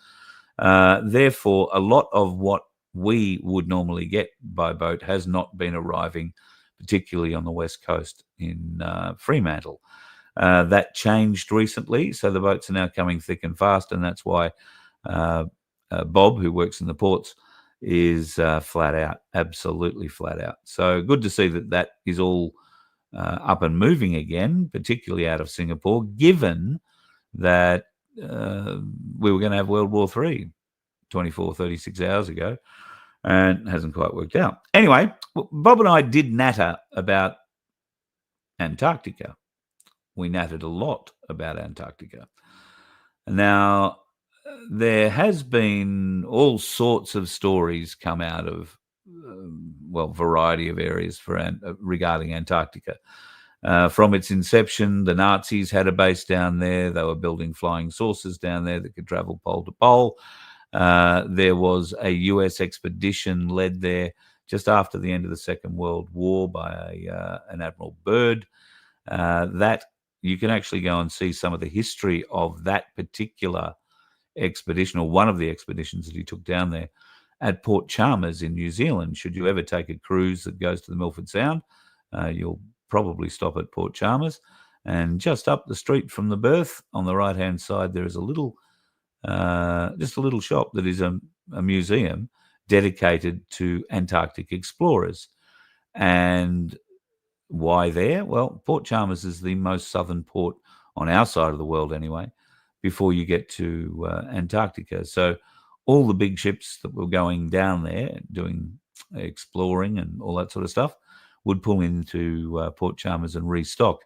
Speaker 3: Therefore, a lot of what we would normally get by boat has not been arriving, particularly on the west coast in Fremantle. That changed recently, so the boats are now coming thick and fast, and that's why Bob, who works in the ports, is flat out, absolutely flat out. So good to see that that is all up and moving again, particularly out of Singapore, given that we were going to have World War III 24, 36 hours ago, and it hasn't quite worked out. Anyway, Bob and I did natter about Antarctica. We nattered a lot about Antarctica. Now, there has been all sorts of stories come out of, variety of areas regarding Antarctica. From its inception, the Nazis had a base down there. They were building flying saucers down there that could travel pole to pole. There was a US expedition led there just after the end of the Second World War by an Admiral Byrd. That you can actually go and see some of the history of that particular expedition, or one of the expeditions that he took down there, at Port Chalmers in New Zealand. Should you ever take a cruise that goes to the Milford Sound, you'll probably stop at Port Chalmers. And just up the street from the berth, on the right-hand side, there is a little, just a little shop that is a museum dedicated to Antarctic explorers. And why there? Well, Port Chalmers is the most southern port on our side of the world anyway, before you get to Antarctica. So all the big ships that were going down there doing exploring and all that sort of stuff would pull into Port Chalmers and restock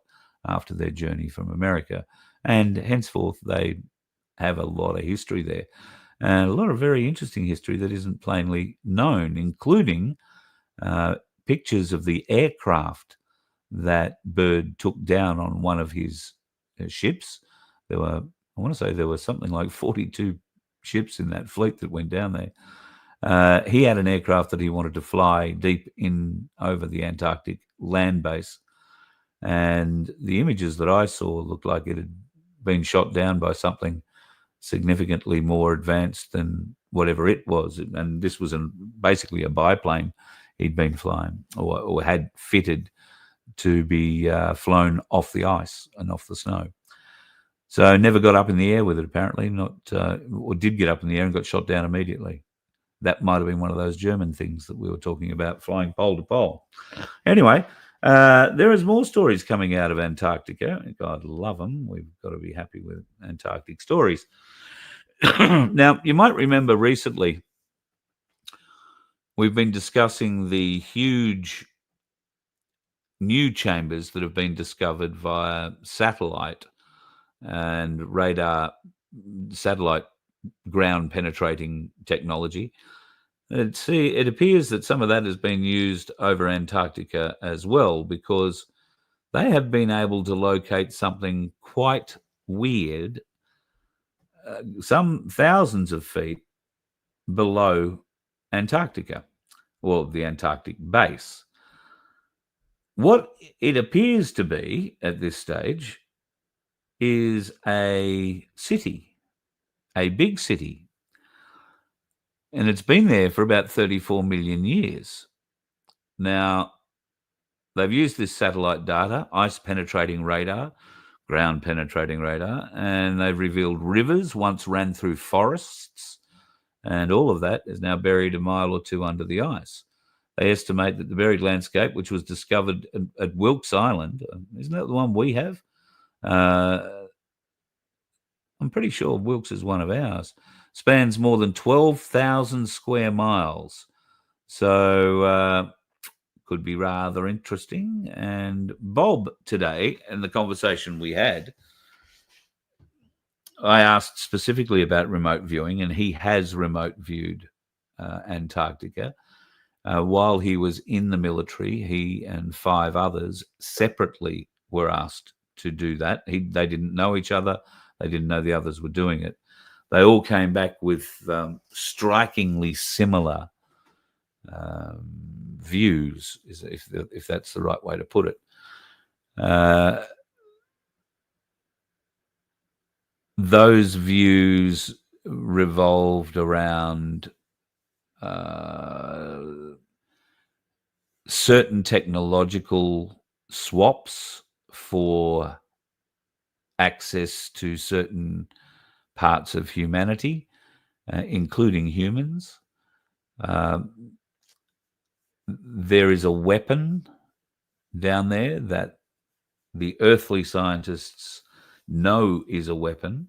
Speaker 3: after their journey from America. And henceforth, they have a lot of history there, and a lot of very interesting history that isn't plainly known, including pictures of the aircraft that Byrd took down on one of his ships. There were, I want to say there were something like 42 ships in that fleet that went down there. He had an aircraft that he wanted to fly deep in over the Antarctic land base. And the images that I saw looked like it had been shot down by something significantly more advanced than whatever it was. And this was basically a biplane he'd been flying, or had fitted to be flown off the ice and off the snow. So never got up in the air with it, apparently, or did get up in the air and got shot down immediately. That might have been one of those German things that we were talking about, flying pole to pole. Anyway, there is more stories coming out of Antarctica. God love them. We've got to be happy with Antarctic stories. Now, you might remember recently we've been discussing the huge new chambers that have been discovered via satellite and radar, satellite ground penetrating technology. It appears that some of that has been used over Antarctica as well, because they have been able to locate something quite weird, some thousands of feet below Antarctica, or the Antarctic base. What it appears to be at this stage is a city, a big city. And it's been there for about 34 million years. Now, they've used this satellite data, ice penetrating radar, ground penetrating radar, and they've revealed rivers once ran through forests, and all of that is now buried a mile or two under the ice. They estimate that the buried landscape, which was discovered at Wilkes Island, isn't that the one we have? I'm pretty sure Wilkes is one of ours, spans more than 12,000 square miles. So could be rather interesting. And Bob today, in the conversation we had, I asked specifically about remote viewing, and he has remote viewed Antarctica. While he was in the military, he and 5 others separately were asked to do that. They didn't know each other. They didn't know the others were doing it. They all came back with strikingly similar views, if that's the right way to put it. Those views revolved around certain technological swaps for access to certain parts of humanity, including humans. There is a weapon down there that the earthly scientists know is a weapon.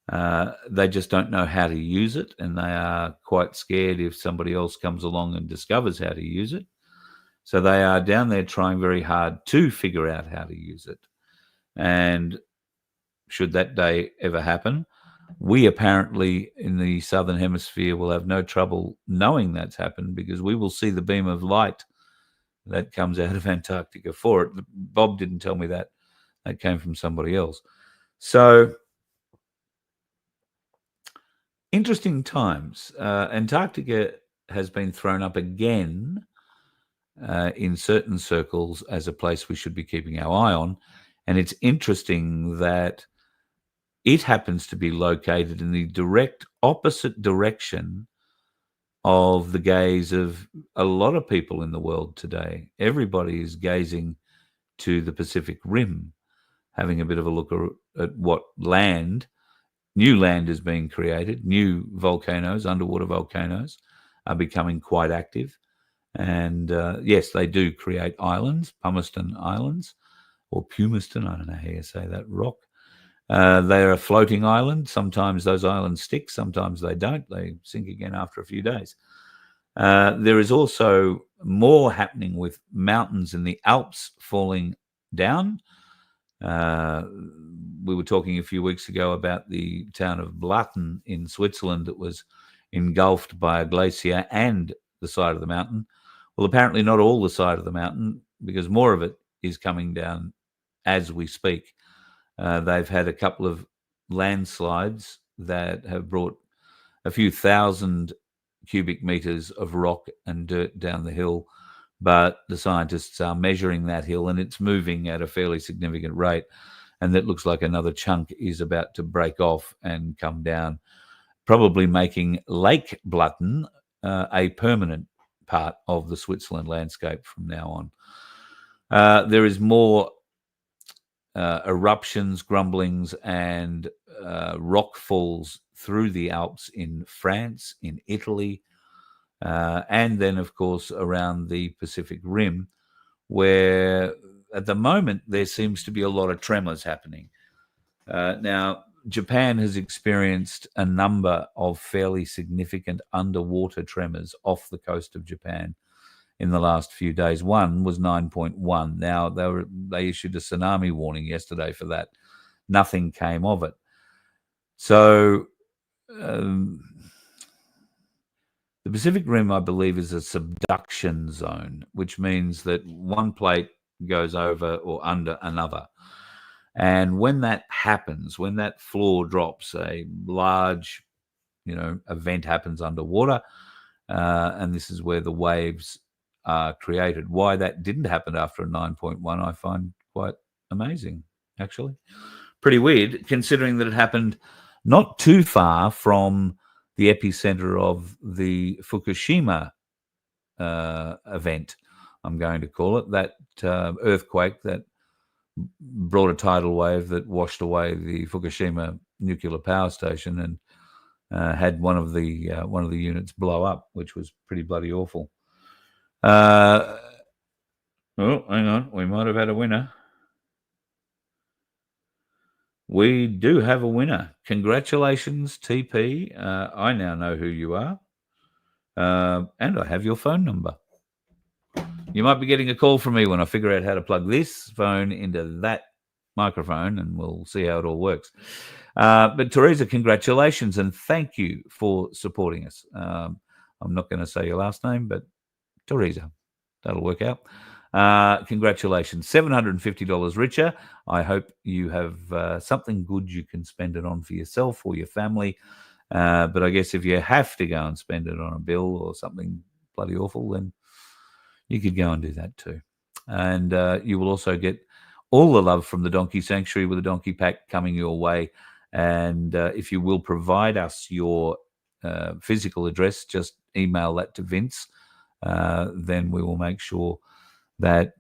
Speaker 3: They just don't know how to use it, and they are quite scared if somebody else comes along and discovers how to use it. So they are down there trying very hard to figure out how to use it. And should that day ever happen, we apparently in the Southern Hemisphere will have no trouble knowing that's happened, because we will see the beam of light that comes out of Antarctica for it. Bob didn't tell me that. That came from somebody else. So interesting times. Antarctica has been thrown up again in certain circles as a place we should be keeping our eye on. And it's interesting that it happens to be located in the direct opposite direction of the gaze of a lot of people in the world today. Everybody is gazing to the Pacific Rim, having a bit of a look at what new land is being created. New volcanoes, underwater volcanoes, are becoming quite active. And yes, they do create islands, Pumiston Islands, or Pumiston, I don't know how you say that, rock. They're a floating island. Sometimes those islands stick, sometimes they don't. They sink again after a few days. There is also more happening with mountains in the Alps falling down. We were talking a few weeks ago about the town of Blatten in Switzerland that was engulfed by a glacier and the side of the mountain. Well, apparently not all the side of the mountain, because more of it is coming down as we speak. They've had a couple of landslides that have brought a few thousand cubic meters of rock and dirt down the hill, but the scientists are measuring that hill and it's moving at a fairly significant rate, and that looks like another chunk is about to break off and come down, probably making Lake Blatten a permanent part of the Switzerland landscape from now on. There is more eruptions, grumblings, and rock falls through the Alps in France, in Italy, and then, of course, around the Pacific Rim, where at the moment there seems to be a lot of tremors happening. Now, Japan has experienced a number of fairly significant underwater tremors off the coast of Japan in the last few days. One was 9.1. Now, they issued a tsunami warning yesterday for that. Nothing came of it. So the Pacific Rim, I believe, is a subduction zone, which means that one plate goes over or under another. And when that happens, when that floor drops, a large, event happens underwater, and this is where the waves are created. Why that didn't happen after a 9.1, I find quite amazing, actually. Pretty weird, considering that it happened not too far from the epicenter of the Fukushima event, I'm going to call it, that earthquake that brought a tidal wave that washed away the Fukushima nuclear power station and had one of the units blow up, which was pretty bloody awful. Oh, hang on, we might have had a winner. We do have a winner. Congratulations, TP. I now know who you are, and I have your phone number. You might be getting a call from me when I figure out how to plug this phone into that microphone, and we'll see how it all works. But Teresa, congratulations, and thank you for supporting us. I'm not going to say your last name, but Teresa, that'll work out. Congratulations, $750 richer. I hope you have something good you can spend it on for yourself or your family. But I guess if you have to go and spend it on a bill or something bloody awful, then you could go and do that too. And you will also get all the love from the Donkey Sanctuary with a donkey pack coming your way. And if you will provide us your physical address, just email that to Vince. Then we will make sure that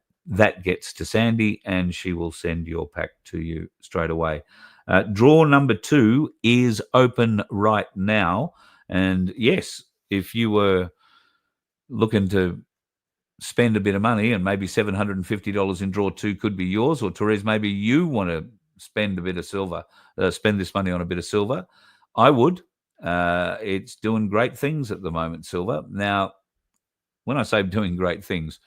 Speaker 3: gets to Sandy and she will send your pack to you straight away. Draw number 2 is open right now. And yes, if you were looking to spend a bit of money, and maybe $750 in draw 2 could be yours, or Therese, maybe you want to spend a bit of silver, spend this money on a bit of silver, I would. It's doing great things at the moment, silver. Now, when I say doing great things,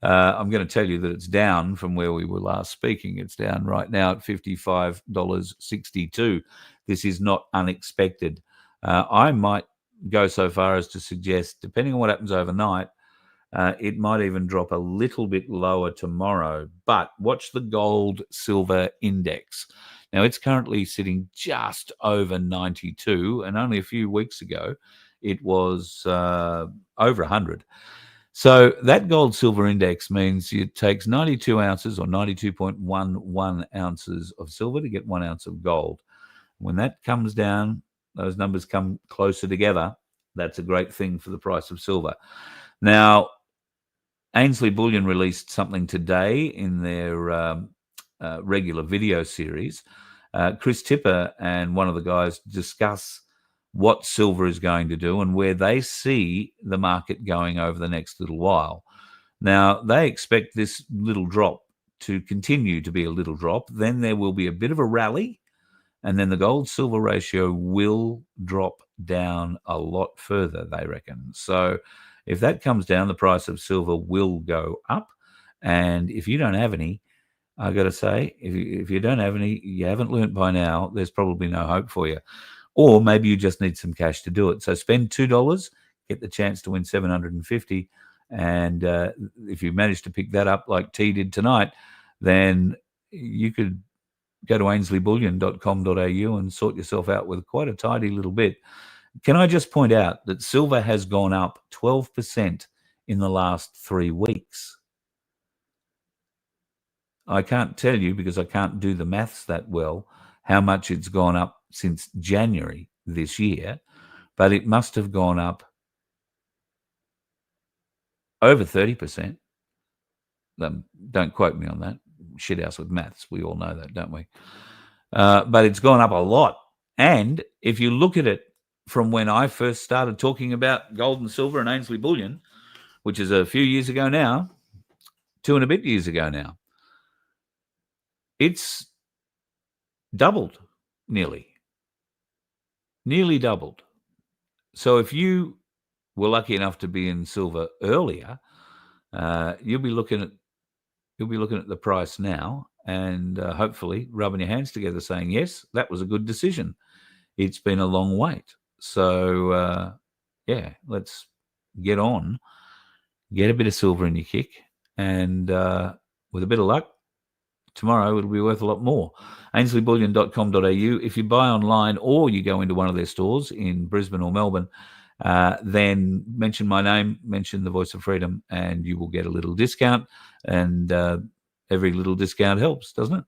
Speaker 3: I'm going to tell you that it's down from where we were last speaking. It's down right now at $55.62. This is not unexpected. I might go so far as to suggest, depending on what happens overnight, it might even drop a little bit lower tomorrow. But watch the gold-silver index. Now, it's currently sitting just over 92, and only a few weeks ago, it was over 100. So that gold-silver index means it takes 92 ounces or 92.11 ounces of silver to get 1 ounce of gold. When that comes down, those numbers come closer together. That's a great thing for the price of silver. Now, Ainsley Bullion released something today in their regular video series. Chris Tipper and one of the guys discuss what silver is going to do and where they see the market going over the next little while. Now, they expect this little drop to continue to be a little drop. Then there will be a bit of a rally, and then the gold-silver ratio will drop down a lot further, they reckon. So if that comes down, the price of silver will go up. And if you don't have any, I got to say, if you don't have any, you haven't learnt by now, there's probably no hope for you. Or maybe you just need some cash to do it. So spend $2, get the chance to win $750. And if you manage to pick that up like T did tonight, then you could go to ainsleyBullion.com.au and sort yourself out with quite a tidy little bit. Can I just point out that silver has gone up 12% in the last 3 weeks? I can't tell you, because I can't do the maths that well, how much it's gone up since January this year, but it must have gone up over 30%. Don't quote me on that. Shithouse with maths. We all know that, don't we? But it's gone up a lot. And if you look at it from when I first started talking about gold and silver and Ainsley Bullion, which is a few years ago now, 2 and a bit years ago now, it's doubled, nearly doubled. So if you were lucky enough to be in silver earlier, you'll be looking at the price now and hopefully rubbing your hands together saying, yes, that was a good decision. It's been a long wait. So, yeah, let's get on, get a bit of silver in your kick, and with a bit of luck, tomorrow it'll be worth a lot more. ainsleyBullion.com.au. If you buy online or you go into one of their stores in Brisbane or Melbourne, then mention my name, mention the Voice of Freedom, and you will get a little discount. And every little discount helps, doesn't it?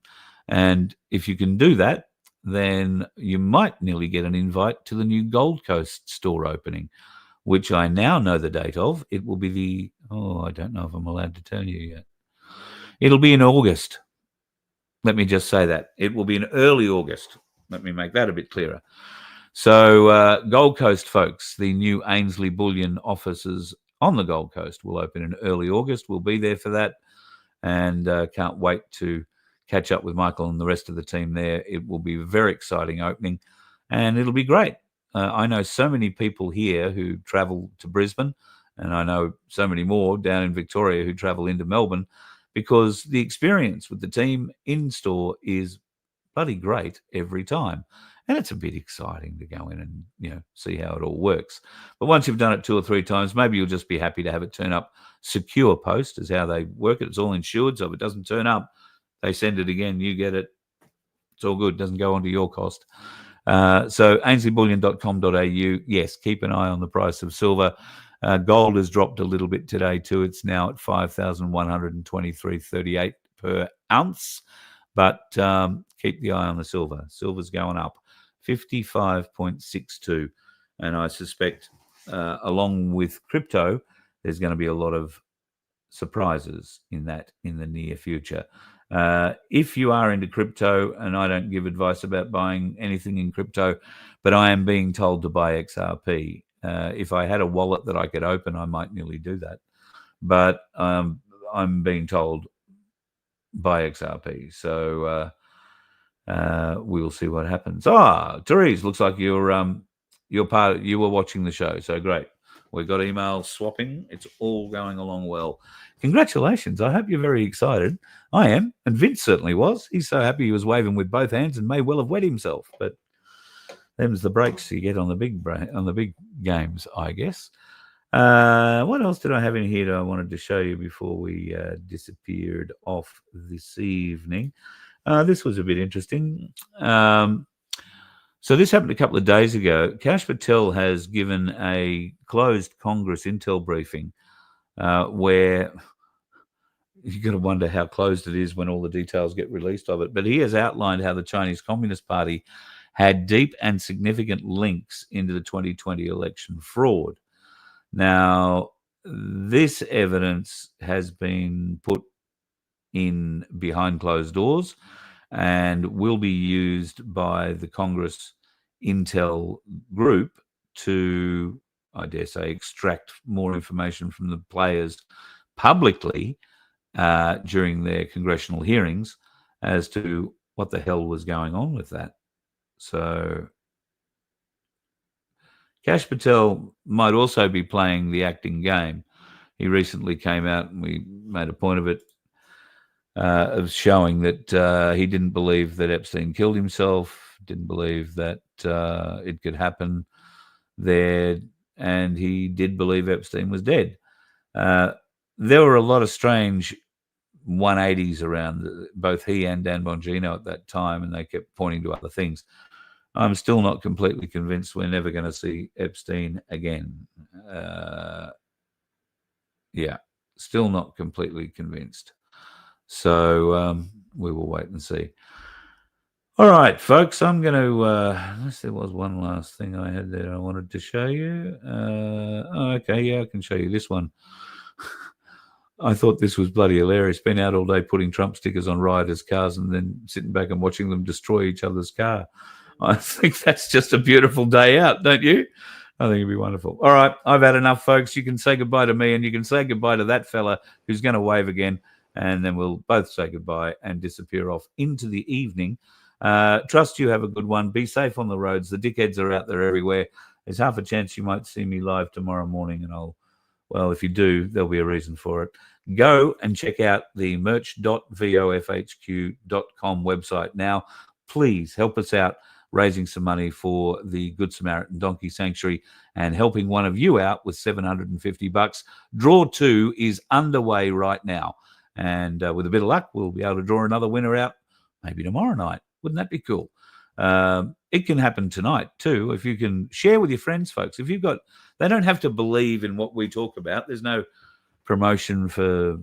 Speaker 3: And if you can do that, then you might nearly get an invite to the new Gold Coast store opening, which I now know the date of. It will be I don't know if I'm allowed to tell you yet. It'll be in August. Let me just say that. It will be in early August. Let me make that a bit clearer. So Gold Coast folks, the new Ainsley Bullion offices on the Gold Coast will open in early August. We'll be there for that, and can't wait to catch up with Michael and the rest of the team there. It will be a very exciting opening, and it'll be great. I know so many people here who travel to Brisbane, and I know so many more down in Victoria who travel into Melbourne, because the experience with the team in store is bloody great every time. And it's a bit exciting to go in and, see how it all works. But once you've done it 2 or 3 times, maybe you'll just be happy to have it turn up. Secure post is how they work it. It's all insured, so if it doesn't turn up, they send it again, you get it. It's all good. It doesn't go onto your cost. So ainsleyBullion.com.au. Yes, keep an eye on the price of silver. Gold has dropped a little bit today too. It's now at 5,123.38 per ounce. But keep the eye on the silver. Silver's going up, 55.62. And I suspect, along with crypto, there's going to be a lot of surprises in the near future. If you are into crypto, and I don't give advice about buying anything in crypto, but I am being told to buy XRP. If I had a wallet that I could open, I might nearly do that. But I'm being told buy XRP. So we'll see what happens. Therese, looks like you were watching the show. So great. We got email swapping. It's all going along well. Congratulations. I hope you're very excited. I am. And Vince certainly was. He's so happy he was waving with both hands and may well have wet himself. But them's the breaks you get on the big games, I guess. What else did I have in here that I wanted to show you before we disappeared off this evening? This was a bit interesting. So this happened a couple of days ago. Kash Patel has given a closed Congress intel briefing where you've got to wonder how closed it is when all the details get released of it. But he has outlined how the Chinese Communist Party had deep and significant links into the 2020 election fraud. Now, this evidence has been put in behind closed doors and will be used by the Congress Intel group to, I dare say, extract more information from the players publicly during their congressional hearings as to what the hell was going on with that. So Kash Patel might also be playing the acting game. He recently came out, and we made a point of it, of showing that he didn't believe that Epstein killed himself, didn't believe that it could happen there, and he did believe Epstein was dead. There were a lot of strange 180s around both he and Dan Bongino at that time, and they kept pointing to other things. I'm still not completely convinced we're never going to see Epstein again. Still not completely convinced. So we will wait and see. All right, folks, I'm going to, unless there was one last thing I had there I wanted to show you. Okay, yeah, I can show you this one. I thought this was bloody hilarious. Been out all day putting Trump stickers on rioters' cars and then sitting back and watching them destroy each other's car. I think that's just a beautiful day out, don't you? I think it'd be wonderful. All right, I've had enough, folks. You can say goodbye to me, and you can say goodbye to that fella who's going to wave again, and then we'll both say goodbye and disappear off into the evening. Trust you have a good one. Be safe on the roads. The dickheads are out there everywhere. There's half a chance you might see me live tomorrow morning, and if you do, there'll be a reason for it. Go and check out the merch.vofhq.com website now. Please help us out raising some money for the Good Samaritan Donkey Sanctuary and helping one of you out with $750. Draw 2 is underway right now. And with a bit of luck, we'll be able to draw another winner out maybe tomorrow night. Wouldn't that be cool? It can happen tonight too. If you can share with your friends, folks. If you've got, they don't have to believe in what we talk about. There's no promotion for,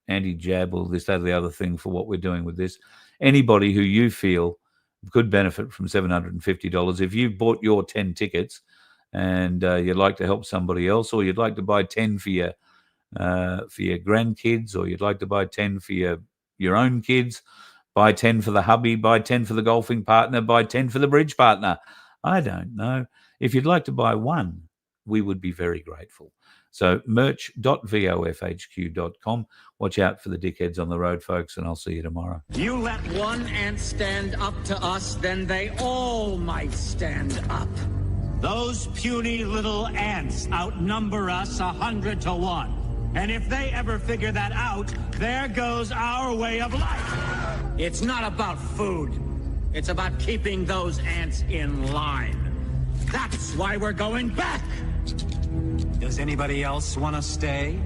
Speaker 3: anti-jab or this, that, or the other thing for what we're doing with this. Anybody who you feel could benefit from $750. If you bought your 10 tickets and you'd like to help somebody else, or you'd like to buy 10 for your grandkids, or you'd like to buy 10 for your own kids, buy 10 for the hubby, buy 10 for the golfing partner, buy 10 for the bridge partner. I don't know. If you'd like to buy one, we would be very grateful. So merch.vofhq.com. Watch out for the dickheads on the road, folks, and I'll see you tomorrow.
Speaker 4: You let one ant stand up to us, then they all might stand up. Those puny little ants outnumber us 100 to 1. And if they ever figure that out, there goes our way of life. It's not about food. It's about keeping those ants in line. That's why we're going back.
Speaker 5: Does anybody else want to stay?